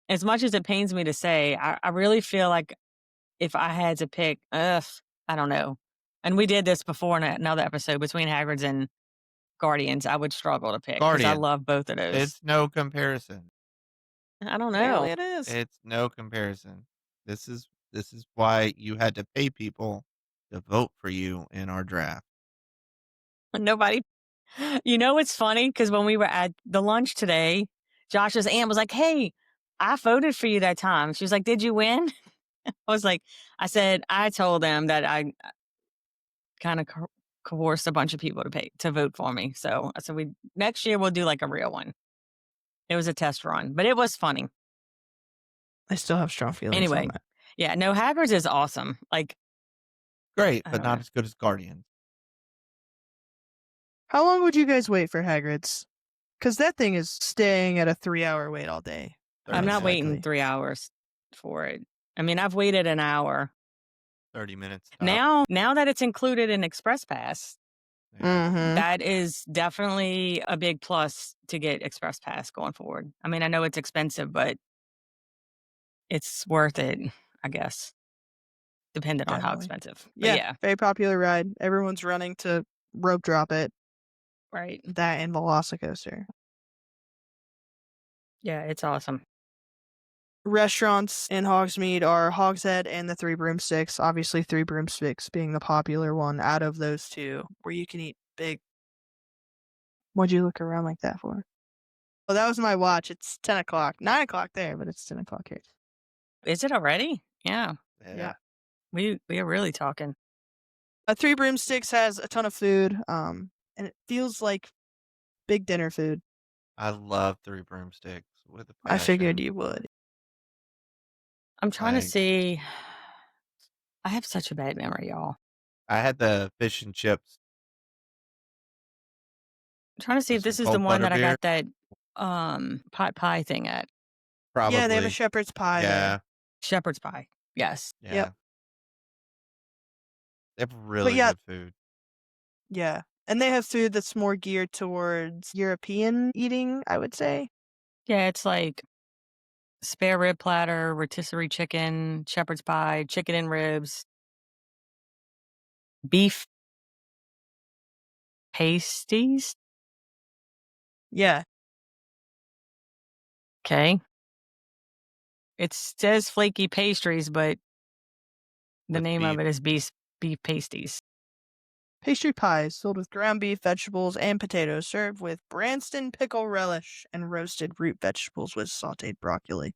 as much as it pains me to say, I really feel like if I had to pick, I don't know. And we did this before in another episode between Hagrid's and Guardians. I would struggle to pick because I love both of those. It's no comparison. I don't know. Apparently it is. It's no comparison. This is why you had to pay people to vote for you in our draft. Nobody. You know, it's funny because when we were at the lunch today, Josh's aunt was like, "Hey, I voted for you that time." She was like, "Did you win?" I said, I told them that I kind of coerced a bunch of people to vote for me. So I said, next year we'll do like a real one. It was a test run, but it was funny. I still have strong feelings Anyway, on that. yeah, no, Hagrid's is awesome. Like, Great, I but don't not know. as good as Guardians. How long would you guys wait for Hagrid's? Because that thing is staying at a 3-hour wait all day. I'm not waiting Exactly. 3 hours for it. I mean, I've waited an hour. 30 minutes. Now that it's included in Express Pass, Mm-hmm. that is definitely a big plus to get Express Pass going forward. I mean, I know it's expensive, but it's worth it, I guess, depending on how Definitely. expensive. But yeah, Very popular ride. Everyone's running to rope drop it. right. That and Velocicoaster. Yeah, it's awesome. Restaurants in Hogsmeade are Hogshead and the Three Broomsticks. Obviously, Three Broomsticks being the popular one out of those two, where you can eat big. What'd you look around like that for? Oh, that was my watch. It's 10 o'clock. 9 o'clock there, but it's 10 o'clock here. Is it already? Yeah. Yeah. We are really talking. Three Broomsticks has a ton of food, and it feels like big dinner food. I love Three Broomsticks with a passion. I figured you would. I'm trying to see. I have such a bad memory, y'all. I had the fish and chips. I'm trying to see if this is the one that I got that pot pie thing at. Probably. Yeah, they have a shepherd's pie there. Shepherd's pie. Yes. Yeah. Yep. They have really good food. Yeah. And they have food that's more geared towards European eating, I would say. Yeah, it's like spare rib platter, rotisserie chicken, shepherd's pie, chicken and ribs, beef pasties. Yeah. Okay. It says flaky pastries, but the With name of beef. it is beef pasties. Pastry pies filled with ground beef, vegetables, and potatoes, served with Branston pickle relish and roasted root vegetables with sautéed broccoli.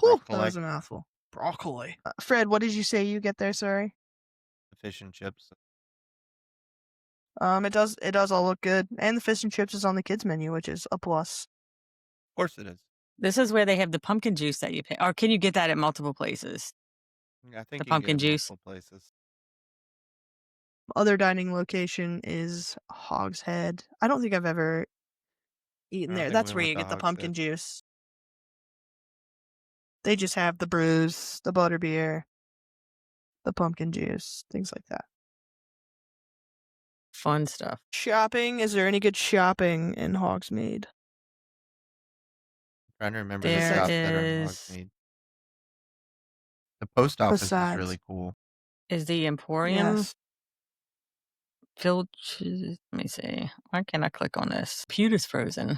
Whew, that was a mouthful. Broccoli. Fred, what did you say you get there? Sorry. The fish and chips. It does all look good, and the fish and chips is on the kids menu, which is a plus. Of course it is. This is where they have the pumpkin juice that you pay. Or can you get that at multiple places? I think The you can pumpkin get it juice. multiple places. Other dining location is Hogshead. I don't think I've ever eaten I don't there. think That's we where went you to get the pumpkin Hogshead. juice. They just have the brews, the butterbeer, the pumpkin juice, things like that. Fun stuff. Shopping. Is there any good shopping in Hogsmeade? I'm trying to remember the There shops that are in is Hogsmeade. The post office is Besides, really cool. is the Emporium. yes. Filches. Let me see. Why can't I click on this? Pewter's frozen.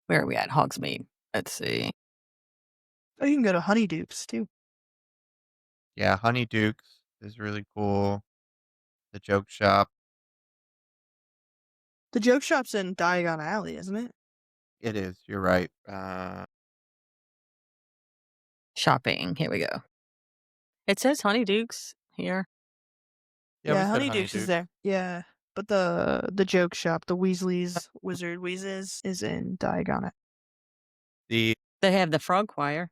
Where are we at? Hogsmeade. Let's see. Oh, you can go to Honeydukes too. Yeah, Honeydukes is really cool. The joke shop. The joke shop's in Diagon Alley, isn't it? It is. You're right. Shopping. Here we go. It says Honeydukes here. Yeah, we said Honeydukes is Honeydukes. there. Yeah, but the joke shop, the Weasley's Wizard Wheezes, is in Diagon Alley. They have the Frog Choir.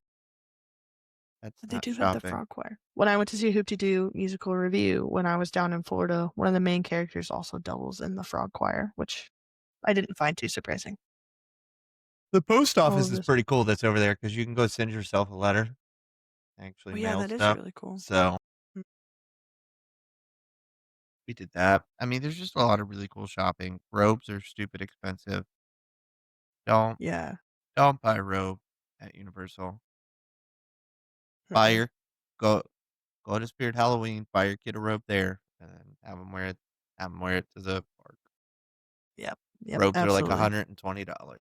That's They not do shopping. have the Frog Choir. When I went to see Hoop-Dee-Doo musical review when I was down in Florida, one of the main characters also doubles in the Frog Choir, which I didn't find too surprising. The post office is this. pretty cool that's over there because you can go send yourself a letter. Actually mail that is stuff. really cool. So we did that. I mean, there's just a lot of really cool shopping. Robes are stupid expensive. Don't buy a robe at Universal. Buy your go to Spirit Halloween. Buy your kid a robe there, and then have them wear it. Have them wear it to the park. Yep. Robes are like absolutely. $120.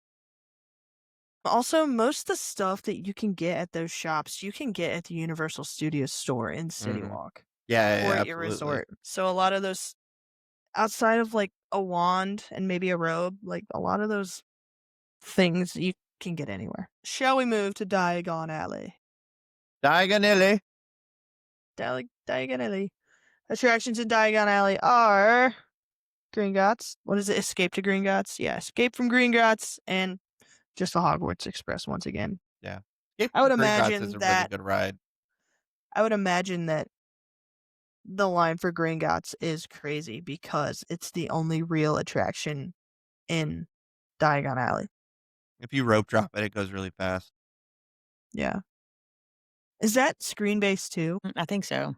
Also, most of the stuff that you can get at those shops, you can get at the Universal Studios store in City Walk. Yeah, or at absolutely. your resort. So a lot of those, outside of like a wand and maybe a robe, like a lot of those things you can get anywhere. Shall we move to Diagon Alley? Diagon Alley. Diagon Alley. Attractions in Diagon Alley are Gringotts. What is it? Escape to Gringotts? Yeah, Escape from Gringotts and just the Hogwarts Express once again. Yeah. I would imagine is a that really good ride. I would imagine that the line for Gringotts is crazy because it's the only real attraction in Diagon Alley. If you rope drop it, it goes really fast. Yeah. Is that screen-based too? I think so.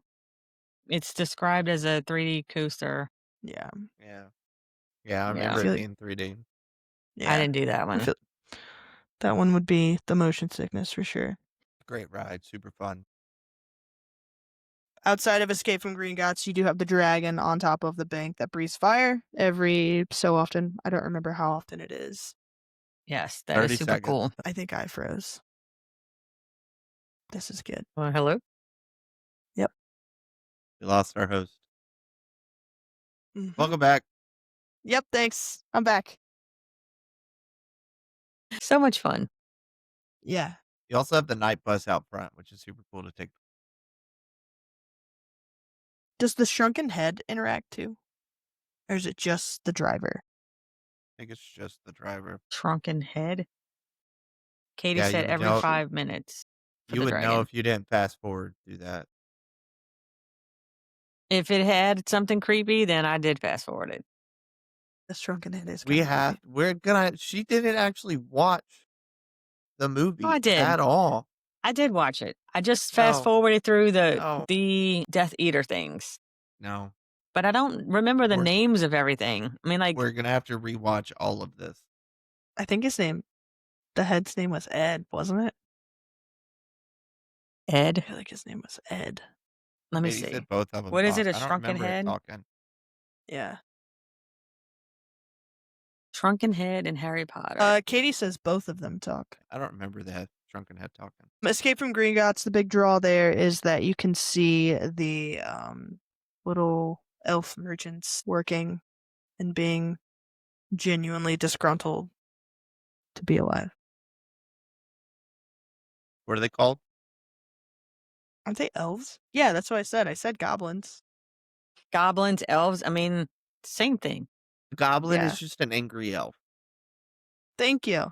It's described as a 3D coaster. Yeah. Yeah, I remember it being 3D. Yeah. I didn't do that one. That one would be the motion sickness for sure. Great ride, super fun. Outside of Escape from Gringotts, you do have the dragon on top of the bank that breathes fire every so often. I don't remember how often it is. Yes, that is super cool. I think I froze. This is good. Hello? Yep. We lost our host. Mhm. Welcome back. Yep, thanks. I'm back. So much fun. Yeah. You also have the night bus out front, which is super cool to take. Does the shrunken head interact too? Or is it just the driver? I think it's just the driver. Shrunken head? Katie Yeah, said every 5 minutes. You would know if you didn't fast forward through that. If it had something creepy, then I did fast forward it. The shrunken head is she didn't actually watch the movie I did. at all. I did watch it. I just fast forwarded through the Death Eater things. No. But I don't remember the names of everything. I mean, like, we're gonna have to rewatch all of this. I think the head's name was Ed, wasn't it? Ed? I feel like his name was Ed. Let me He see. said both of them. What is it? A I don't shrunken remember it head? talking. Yeah. Shrunken Head and Harry Potter. Katie says both of them talk. I don't remember the Shrunken Head talking. Escape from Gringotts, the big draw there is that you can see the little elf merchants working and being genuinely disgruntled to be alive. What are they called? Aren't they elves? Yeah, that's what I said. I said goblins. Goblins, elves, I mean, same thing. Goblin Yeah. is just an angry elf. Thank you.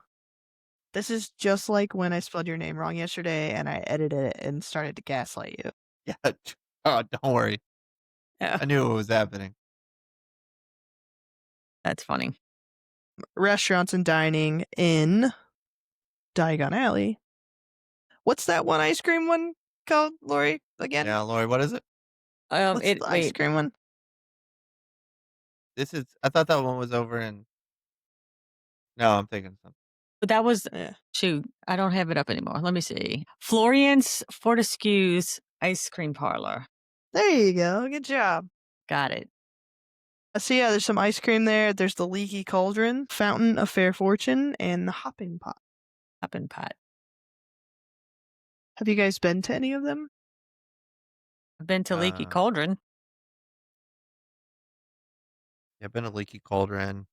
This is just like when I spelled your name wrong yesterday and I edited it and started to gaslight you. Yeah. Oh, don't worry. Yeah, I knew what was happening. that's funny. Restaurants and dining in Diagon Alley. What's that one ice cream one called, Lori, again? Yeah, Lori, what is it? What's the ice Wait, cream one? I thought that one was over in. No, I'm thinking something. but that was, Yeah. shoot, I don't have it up anymore. Let me see. Florian's Fortescue's Ice Cream Parlor. There you go. Good job. Got it. So yeah, there's some ice cream there. There's the Leaky Cauldron, Fountain of Fair Fortune, and the Hopping Pot. Hoppin' Pot. Have you guys been to any of them? I've been to Leaky Cauldron. Yeah, I've been to Leaky Cauldron.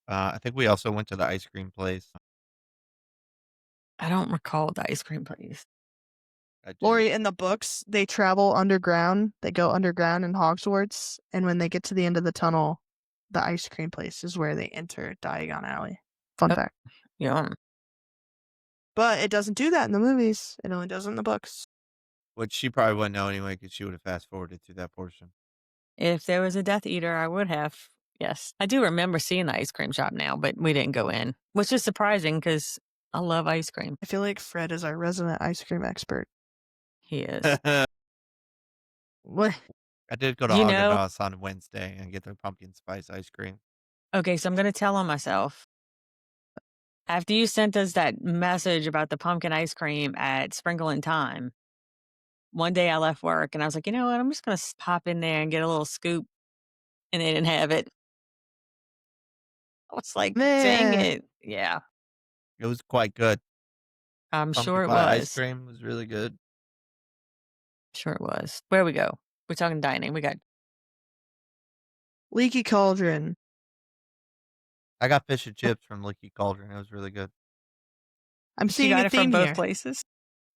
I think we also went to the ice cream place. I don't recall the ice cream place. I do. Lori, in the books, they travel underground. They go underground in Hogsmeade, and when they get to the end of the tunnel, the ice cream place is where they enter Diagon Alley. Fun fact. Yeah. But it doesn't do that in the movies. It only does it in the books. Which she probably wouldn't know anyway because she would have fast forwarded through that portion. If there was a Death Eater, I would have. Yes. I do remember seeing the ice cream shop now, but we didn't go in, which is surprising because I love ice cream. I feel like Fred is our resident ice cream expert. He is. What? I did go to Haagen-Dazs on Wednesday and get their pumpkin spice ice cream. Okay, so I'm going to tell on myself. After you sent us that message about the pumpkin ice cream at Sprinkle in Time, one day I left work and I was like, you know what? I'm just going to pop in there and get a little scoop. And they didn't have it. I was like, dang it. Yeah. It was quite good. I'm Pumpkin sure it pie was. Ice cream was really good. Sure it was. Where we go? We're talking dining. We got Leaky Cauldron. I got fish and chips from Leaky Cauldron. It was really good. I'm you seeing got a it from theme both here. places.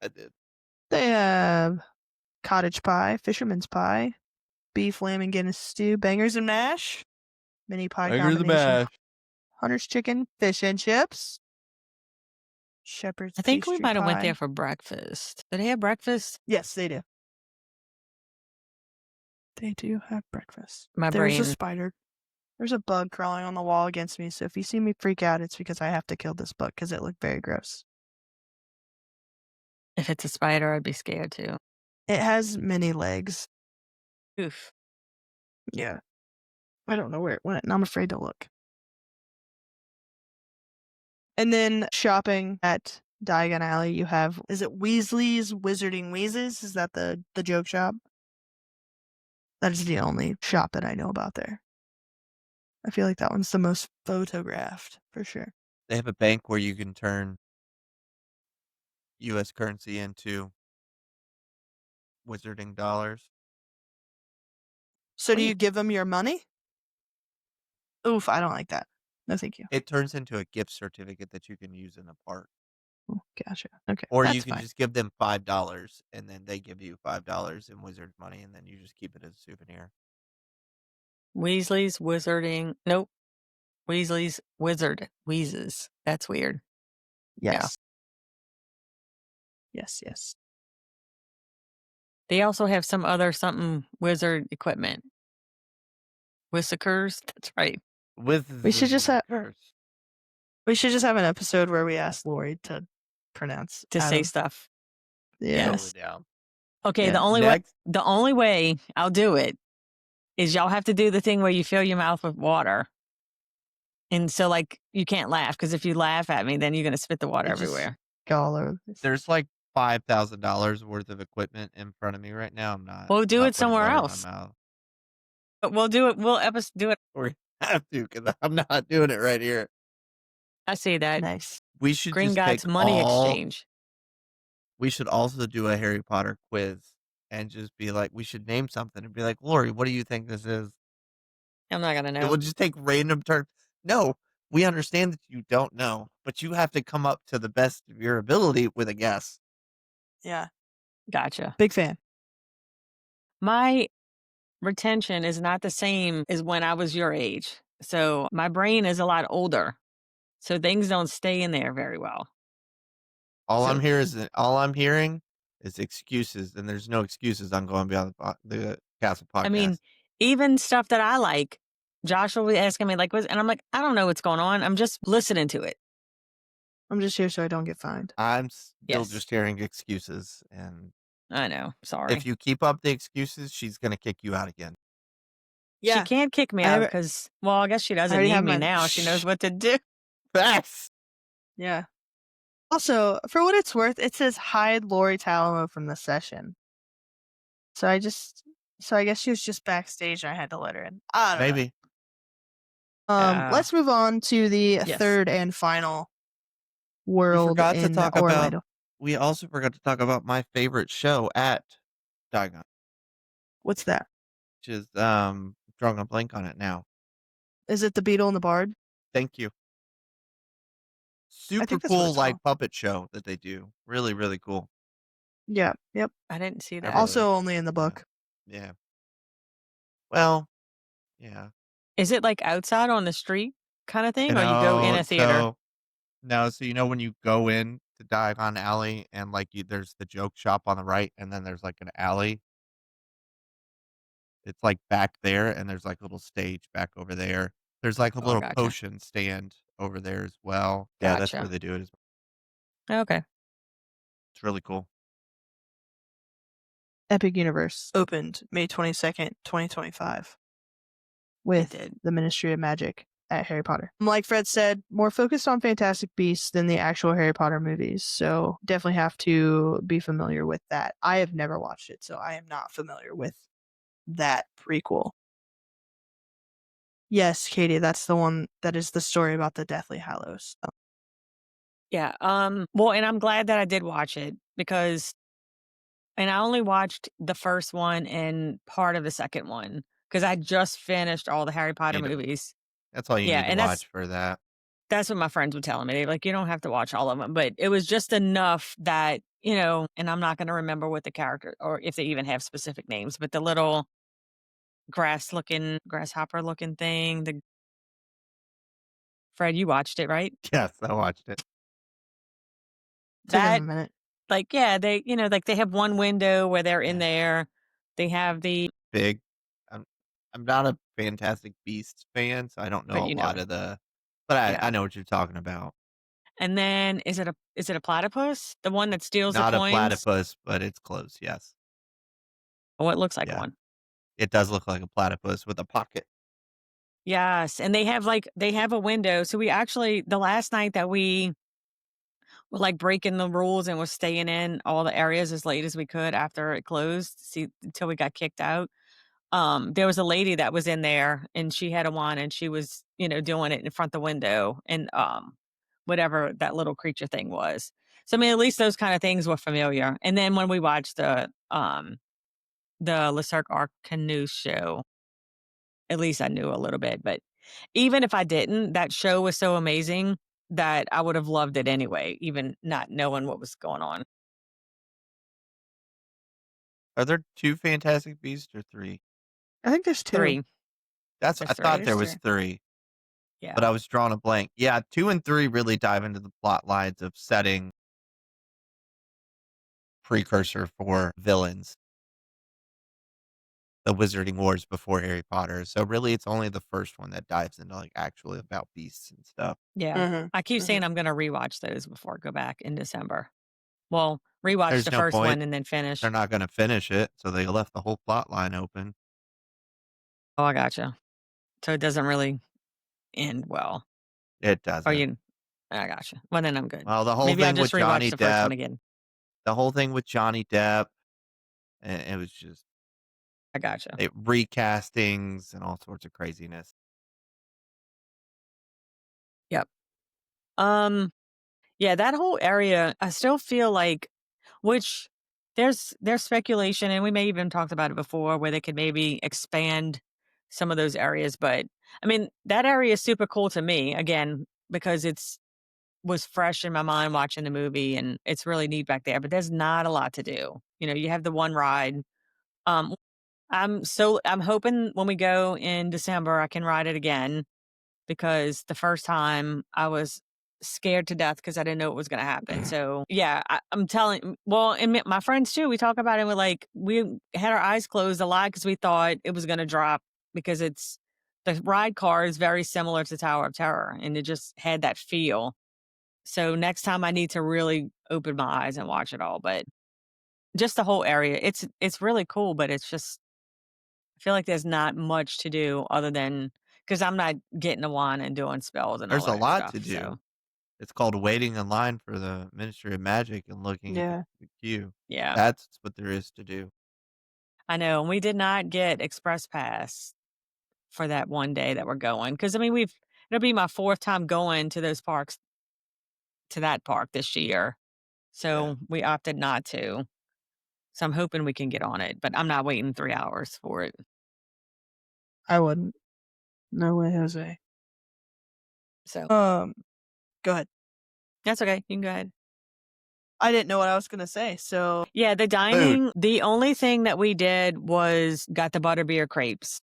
I did. They have cottage pie, fisherman's pie, beef, lamb, and Guinness stew, bangers and mash, mini pie combination, hunter's chicken, fish and chips, shepherd's I think we pastry might have went pie. there for breakfast. Did they have breakfast? Yes, they do. They do have breakfast. My There's brain. a spider. There's a bug crawling on the wall against me, so if you see me freak out, it's because I have to kill this bug because it looked very gross. If it's a spider, I'd be scared too. It has many legs. Oof. Yeah. I don't know where it went, and I'm afraid to look. And then shopping at Diagon Alley, you have, is it Weasley's Wizarding Wheezes? Is that the joke shop? That is the only shop that I know about there. I feel like that one's the most photographed, for sure. They have a bank where you can turn U.S. currency into wizarding dollars. So do you give them your money? Oof, I don't like that. No, thank you. It turns into a gift certificate that you can use in a park. Oh, gotcha. Okay. Or that's you can fine. just give them $5 and then they give you $5 in wizard money and then you just keep it as a souvenir. Weasley's Wizarding. Nope. Weasley's Wizard Wheezes. That's weird. Yes. Yes, yes. They also have some other something wizard equipment. Whiskers. That's right. We should just have an episode where we ask Lori to pronounce say stuff. Yeah. Yes. Down. Okay, Yeah. the only way I'll do it is y'all have to do the thing where you fill your mouth with water. And so like you can't laugh because if you laugh at me, then you're gonna spit the water everywhere. Go all over. There's like $5,000 worth of equipment in front of me right now. I'm not. We'll do not it somewhere putting water in else. my mouth. But we'll do it. We'll do it. Or have to because I'm not doing it right here. I see that. Nice. We should Green just take God's money exchange. we should also do a Harry Potter quiz and just be like, we should name something and be like, Lori, what do you think this is? I'm not gonna It know. will just take random terms. No, we understand that you don't know, but you have to come up to the best of your ability with a guess. Yeah. Gotcha. Big fan. My retention is not the same as when I was your age. So my brain is a lot older. So things don't stay in there very well. All So- I'm hearing is excuses, and there's no excuses on going beyond the Castle podcast. I mean, even stuff that I like, Josh will be asking me like, and I'm like, I don't know what's going on. I'm just listening to it. I'm just here so I don't get fined. I'm still Yes. just hearing excuses, and I know. Sorry. if you keep up the excuses, she's gonna kick you out again. She can't kick me out because, well, I guess she doesn't already need have me my- now. She knows what to do. Facts. Yeah. Also, for what it's worth, it says hide Lori Talamo from the session. So I guess she was just backstage and I had to let her in. I don't Maybe. know. Let's move on to the Yes. third and final world We in Orlando. We also forgot to talk about my favorite show at Diagon, What's that? which is drawing a blank on it now. Is it the Beetle and the Bard? Thank you. Super think that's what cool, it's like called. puppet show that they do. Really, really cool. Yeah. Yep. I didn't see that. Also only in the book. Yeah. Well, yeah. Is it like outside on the street kind of thing, or you go in a theater? So you know when you go in to Diagon Alley and like there's the joke shop on the right, and then there's like an alley. It's like back there, and there's like a little stage back over there. There's like a Oh, little gotcha. potion stand over there as well. Yeah, that's where Gotcha. they do it. Okay. It's really cool. Epic Universe opened May 22nd, 2025 with did. the Ministry of Magic at Harry Potter. Like Fred said, more focused on Fantastic Beasts than the actual Harry Potter movies, so definitely have to be familiar with that. I have never watched it, so I am not familiar with that prequel. Yes, Katie, that's the one that is the story about the Deathly Hallows. Yeah. Well, and I'm glad that I did watch it because, and I only watched the first one and part of the second one because I just finished all the Harry Potter Need to- movies. That's all you Yeah, need to and watch for that. That's what my friends were telling me. They're like, you don't have to watch all of them, but it was just enough that, and I'm not going to remember what the character or if they even have specific names, but the little grasshopper looking thing. Fred, you watched it, right? Yes, I watched it. Took That, him a minute. like, yeah, they, like they have one window where they're in there. They have the, Big. I'm not a Fantastic Beasts fan, so I don't know But a you know lot it. of the. But Yeah. I know what you're talking about. and then is it a platypus? The one that steals Not the a coins? platypus, but it's close. Yes, Oh, it looks like Yeah. one. it does look like a platypus with a pocket. Yes, and they have a window. So we actually, the last night that we were like breaking the rules and was staying in all the areas as late as we could after it closed, until we got kicked out. There was a lady that was in there and she had a wand and she was, doing it in front of the window and whatever that little creature thing was. So I mean, at least those kind of things were familiar. And then when we watched the Le Cirque Arcanus show, at least I knew a little bit. But even if I didn't, that show was so amazing that I would have loved it anyway, even not knowing what was going on. Are there 2 Fantastic Beasts or 3? I think there's 2. 3. I There's thought 3. there was 3, Yeah. but I was drawing a blank. Yeah, 2 and 3 really dive into the plot lines of setting precursor for villains. The Wizarding Wars before Harry Potter. So really, it's only the first one that dives into like actually about beasts and stuff. Yeah. Mm-hmm. I keep saying I'm going to rewatch those before I go back in December. Well, rewatch There's the no first point. one and then finish. They're not going to finish it, so they left the whole plot line open. Oh, I gotcha. So it doesn't really end well. It Or doesn't. I gotcha. Well, then I'm good. Well, the whole Maybe I'll thing with just rewatch Johnny the first one Depp, again. the whole thing with Johnny Depp, and it was just I gotcha. recastings and all sorts of craziness. Yeah, that whole area, I still feel like, which there's speculation, and we may even talked about it before, where they could maybe expand some of those areas. But I mean, that area is super cool to me, again, because it's was fresh in my mind watching the movie, and it's really neat back there. But there's not a lot to do. You have the one ride. Um, I'm hoping when we go in December, I can ride it again, because the first time I was scared to death because I didn't know what was going to happen. So yeah, I'm telling. Well, and my friends too. We talk about it. We're like, we had our eyes closed a lot because we thought it was going to drop, because the ride car is very similar to Tower of Terror, and it just had that feel. So next time I need to really open my eyes and watch it all. But just the whole area, it's really cool. But it's just, I feel like there's not much to do other than, because I'm not getting a wand and doing spells and all There's a that lot stuff. to do. So It's called waiting in line for the Ministry of Magic and looking at Yeah. the queue. yeah, That's what there is to do. I know. And we did not get Express Pass for that one day that we're going. Because I mean, it'll be my fourth time going to those parks, to that park this year. Yeah. So we opted not to. So I'm hoping we can get on it, but I'm not waiting 3 hours for it. I wouldn't. No way, Jose. So Go ahead. that's okay. You can go ahead. I didn't know what I was gonna say, so Yeah, the Food. dining, the only thing that we did was got the butterbeer crepes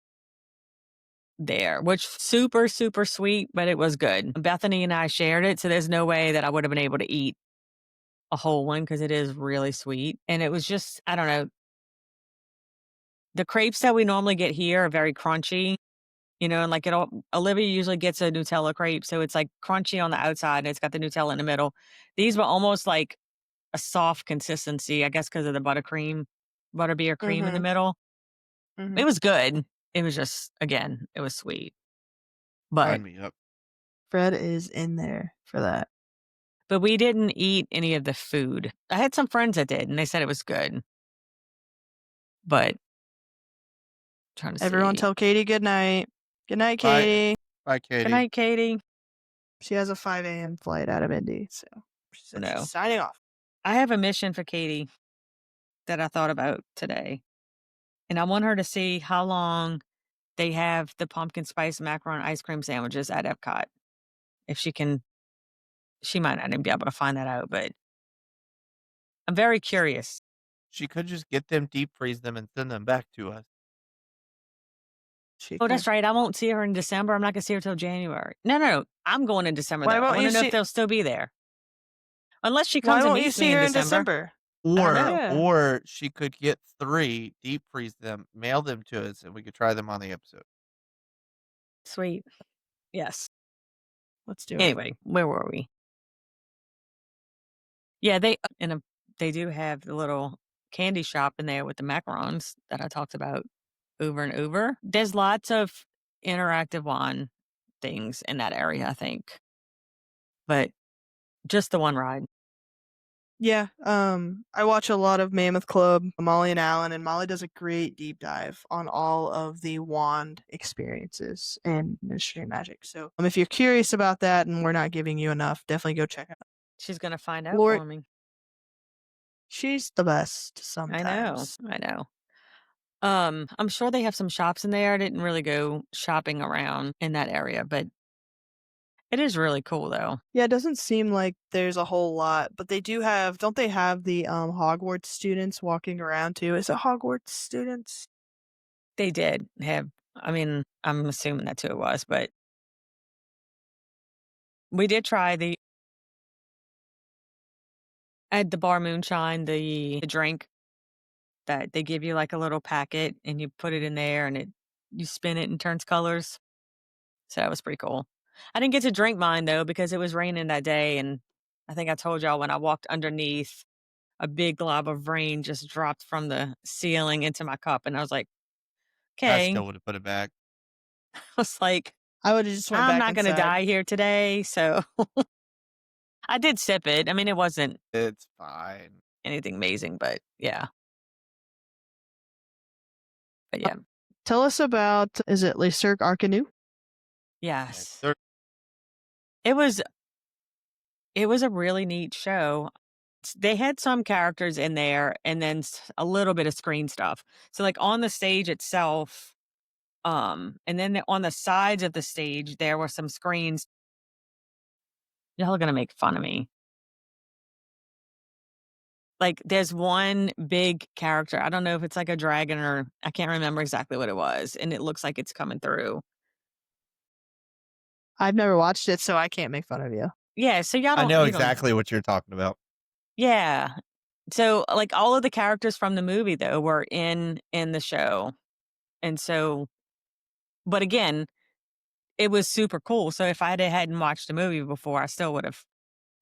there, which super, super sweet, but it was good. Bethany and I shared it, so there's no way that I would have been able to eat a whole one, because it is really sweet. And it was just, I don't know, the crepes that we normally get here are very crunchy, and like Olivia usually gets a Nutella crepe, so it's like crunchy on the outside and it's got the Nutella in the middle. These were almost like a soft consistency, I guess, because of the butterbeer cream in the middle. It was good. It was just, again, it was sweet. But Sign me up. Fred is in there for that. we didn't eat any of the food. I had some friends that did, and they said it was good. But trying to Everyone see. tell Katie good night. Good night, Bye. Katie. Bye, Katie. Good night, Katie. She has a 5 a.m. flight out of Indy, so she said No. she's signing off. I have a mission for Katie that I thought about today. And I want her to see how long they have the pumpkin spice macaron ice cream sandwiches at Epcot. If she can, she might not even be able to find that out, but I'm very curious. She could just get them, deep freeze them, and send them back to us. Oh, that's right. I won't see her in December. I'm not going to see her till January. No. I'm going in December, Why though. I won't want you to know if see- they'll still be there. Unless she Why comes and won't you meets me see in her in December. December? Or she could get 3, deep freeze them, mail them to us, and we could try them on the episode. Sweet. Yes. Let's do it. Anyway, where were we? Yeah, they do have the little candy shop in there with the macarons that I talked about over and over. There's lots of interactive wand things in that area, I think. But just the one ride. Yeah, I watch a lot of Mammoth Club, Molly and Alan, and Molly does a great deep dive on all of the wand experiences in Ministry of Magic. So, if you're curious about that and we're not giving you enough, definitely go check out. She's gonna find out Lord, for me. she's the best sometimes. I know. I'm sure they have some shops in there. I didn't really go shopping around in that area, but it is really cool though. Yeah, it doesn't seem like there's a whole lot, but they do have. Don't they have the Hogwarts students walking around too? Is it Hogwarts students? They did have. I mean, I'm assuming that's who it was, but we did try at the bar moonshine, the drink that they give you, like a little packet, and you put it in there, and you spin it and turns colors. So that was pretty cool. I didn't get to drink mine though because it was raining that day, and I think I told y'all when I walked underneath, a big glob of rain just dropped from the ceiling into my cup, and I was like, I "Okay." still would have put it back. I was like, I would have just went "I'm back not gonna inside. die here today," so I did sip it. I mean, it wasn't It's fine. anything amazing, but yeah. But yeah. Tell us about. Is it Le Cirque Arcanu? Yes. They're It was it was a really neat show. They had some characters in there and then a little bit of screen stuff. So like on the stage itself, and then on the sides of the stage, there were some screens. Y'all are gonna make fun of me. Like there's one big character. I don't know if it's like a dragon or I can't remember exactly what it was, and it looks like it's coming through. I've never watched it, so I can't make fun of you. Yeah, so y'all I don't know you don't know. exactly what you're talking about. Yeah. So like all of the characters from the movie though were in the show. And so but again, it was super cool. So if hadn't watched the movie before, I still would have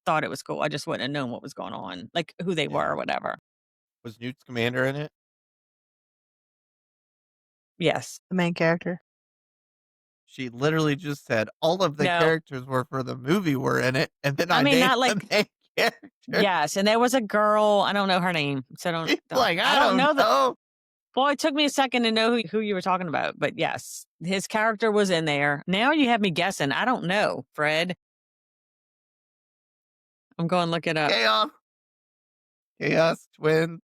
thought it was cool. I just wouldn't have known what was going on, like who they were Yeah. or whatever. Was Newt Scamander in it? Yes. The main character. She literally just said all of the No. characters were for the movie were in it, and then I I mean, named not the like main character. yes, and there was a girl, I don't know her name. So He's like, I don't know. know. Well, it took me a second to know who you were talking about, but yes, his character was in there. Now you have me guessing. I don't know, Fred. I'm going to look it up. Chaos twin.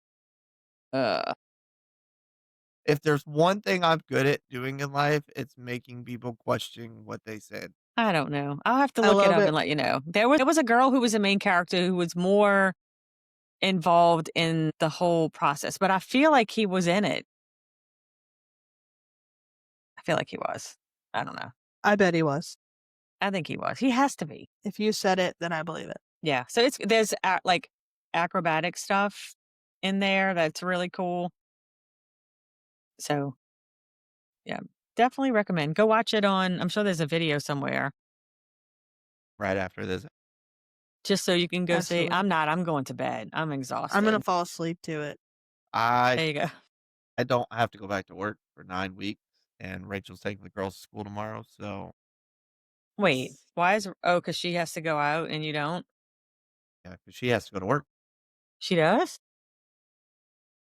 Uh, If there's one thing I'm good at doing in life, it's making people question what they said. I don't know. I'll have to I look it love up it. and let you know. There was a girl who was a main character who was more involved in the whole process, but I feel like he was in it. I feel like he was. I don't know. I bet he was. I think he was. He has to be. If you said it, then I believe it. Yeah. So there's like acrobatic stuff in there that's really cool. So yeah, definitely recommend. Go watch it on, I'm sure there's a video somewhere. Right after this. Just so you can go Absolutely. say, I'm going to bed. I'm exhausted. I'm going to fall asleep to it. There you go. I don't have to go back to work for 9 weeks, and Rachel's taking the girls to school tomorrow, so Wait, why because she has to go out and you don't? yeah, because she has to go to work. She does?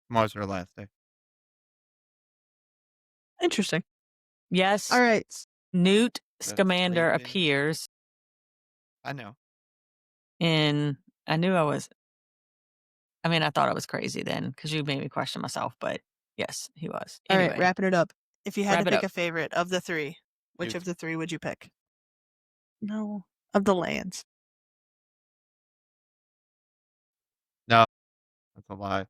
Tomorrow's her last day. Interesting. Yes. All right. Newt That's Scamander sleeping. appears I know. in, I thought I was crazy then because you made me question myself, but yes, he was. All Anyway, right, wrapping it up. If you had Wrap to it pick up. a favorite of the three, which Newt. of the three would you pick? No, of the lands. No, that's a lie.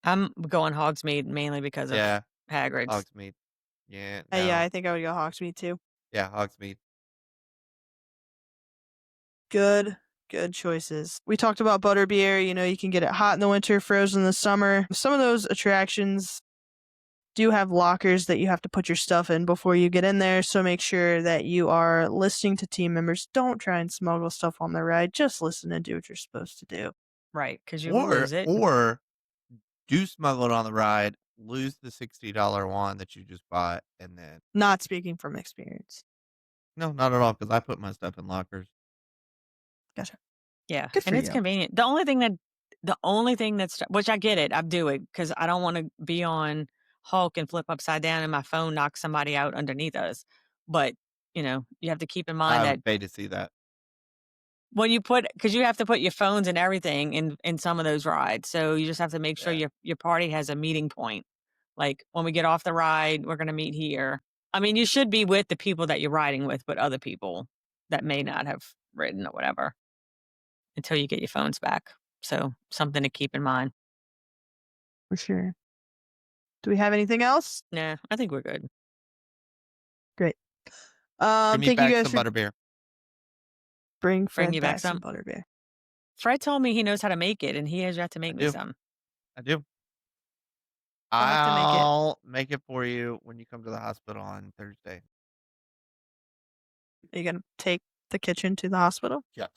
I'm going Hogsmeade mainly because of Yeah, Hagrid's. Hogsmeade. Yeah, no. Yeah, I think I would go Hogsmeade too. Yeah, Hogsmeade. Good choices. We talked about butterbeer. You can get it hot in the winter, frozen in the summer. Some of those attractions do have lockers that you have to put your stuff in before you get in there, so make sure that you are listening to team members. Don't try and smuggle stuff on the ride. Just listen and do what you're supposed to do. Right, because you lose it. Or do smuggle it on the ride, lose the $60 wand that you just bought, and then Not speaking from experience. no, not at all, because I put my stuff in lockers. Gotcha. Yeah, Good and for it's you. convenient. The only thing that's, which I get it, I do it because I don't want to be on Hulk and flip upside down and my phone knocks somebody out underneath us. But, you have to keep in mind I that would pay to see that. when because you have to put your phones and everything in some of those rides. So you just have to make sure Yeah. your party has a meeting point. Like when we get off the ride, we're going to meet here. I mean, you should be with the people that you're riding with, but other people that may not have ridden or whatever until you get your phones back. So something to keep in mind. For sure. Do we have anything else? Nah, I think we're good. Great. Bring me Thank you back guys some for butterbeer. bring Fred you back back some some? butterbeer. Fred told me he knows how to make it, and he has yet to make me do. some. I do. I'll have to make it. I'll make it for you when you come to the hospital on Thursday. Are you going to take the kitchen to the hospital? Yes.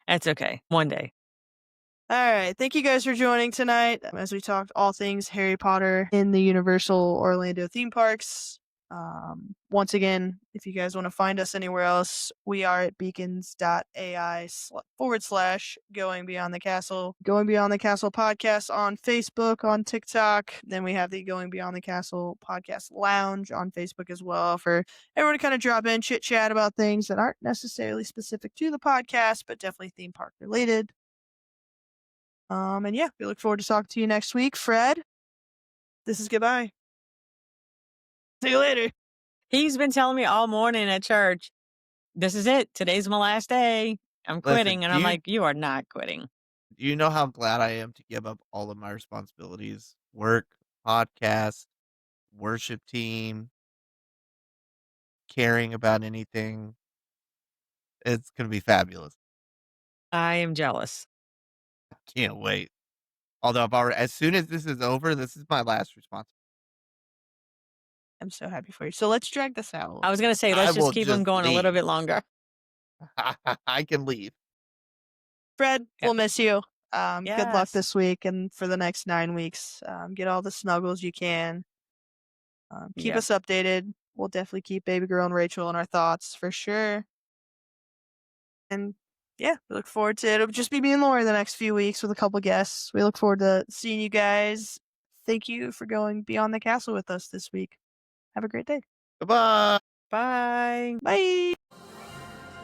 That's okay. One day. All right. Thank you guys for joining tonight as we talked all things Harry Potter in the Universal Orlando theme parks. Once again, if you guys want to find us anywhere else, we are at beacons.ai/going beyond the castle. Going Beyond the Castle podcast on Facebook, on TikTok. Then we have the Going Beyond the Castle podcast lounge on Facebook as well for everyone to kind of drop in, chit chat about things that aren't necessarily specific to the podcast, but definitely theme park related. And yeah, we look forward to talking to you next week. Fred, this is goodbye. See you later. He's been telling me all morning at church, this is it. Today's my last day. I'm quitting. And I'm like, you are not quitting. Do you know how glad I am to give up all of my responsibilities? Work, podcast, worship team, caring about anything. It's going to be fabulous. I am jealous. Can't wait. Although as soon as this is over, this is my last responsibility. I'm so happy for you. So let's drag this out. I was going to say, let's just keep them going a little bit longer. I can leave. Fred, we'll miss you. Good luck Yes. this week and for the next 9 weeks. Get all the snuggles you can. Keep us updated. We'll definitely keep baby girl and Rachel in our thoughts for sure. And yeah, we look forward to it. It'll just be me and Laura the next few weeks with a couple guests. We look forward to seeing you guys. Thank you for going beyond the castle with us this week. Have a great day. Goodbye. Bye. Bye.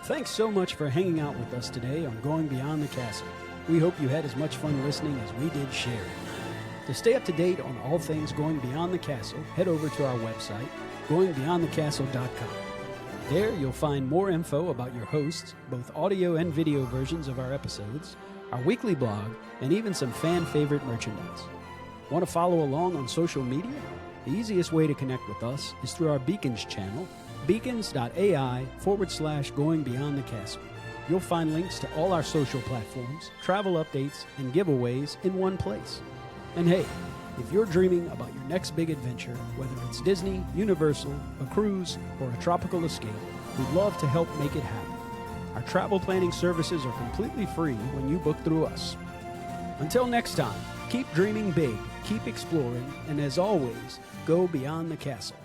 Thanks so much for hanging out with us today on Going Beyond the Castle. We hope you had as much fun listening as we did sharing. To stay up to date on all things Going Beyond the Castle, head over to our website, goingbeyondthecastle.com. There you'll find more info about your hosts, both audio and video versions of our episodes, our weekly blog, and even some fan-favorite merchandise. Want to follow along on social media? The easiest way to connect with us is through our Beacons channel, beacons.ai/going beyond the castle. You'll find links to all our social platforms, travel updates, and giveaways in one place. And hey, if you're dreaming about your next big adventure, whether it's Disney, Universal, a cruise, or a tropical escape, we'd love to help make it happen. Our travel planning services are completely free when you book through us. Until next time, keep dreaming big, keep exploring, and as always, go beyond the castle.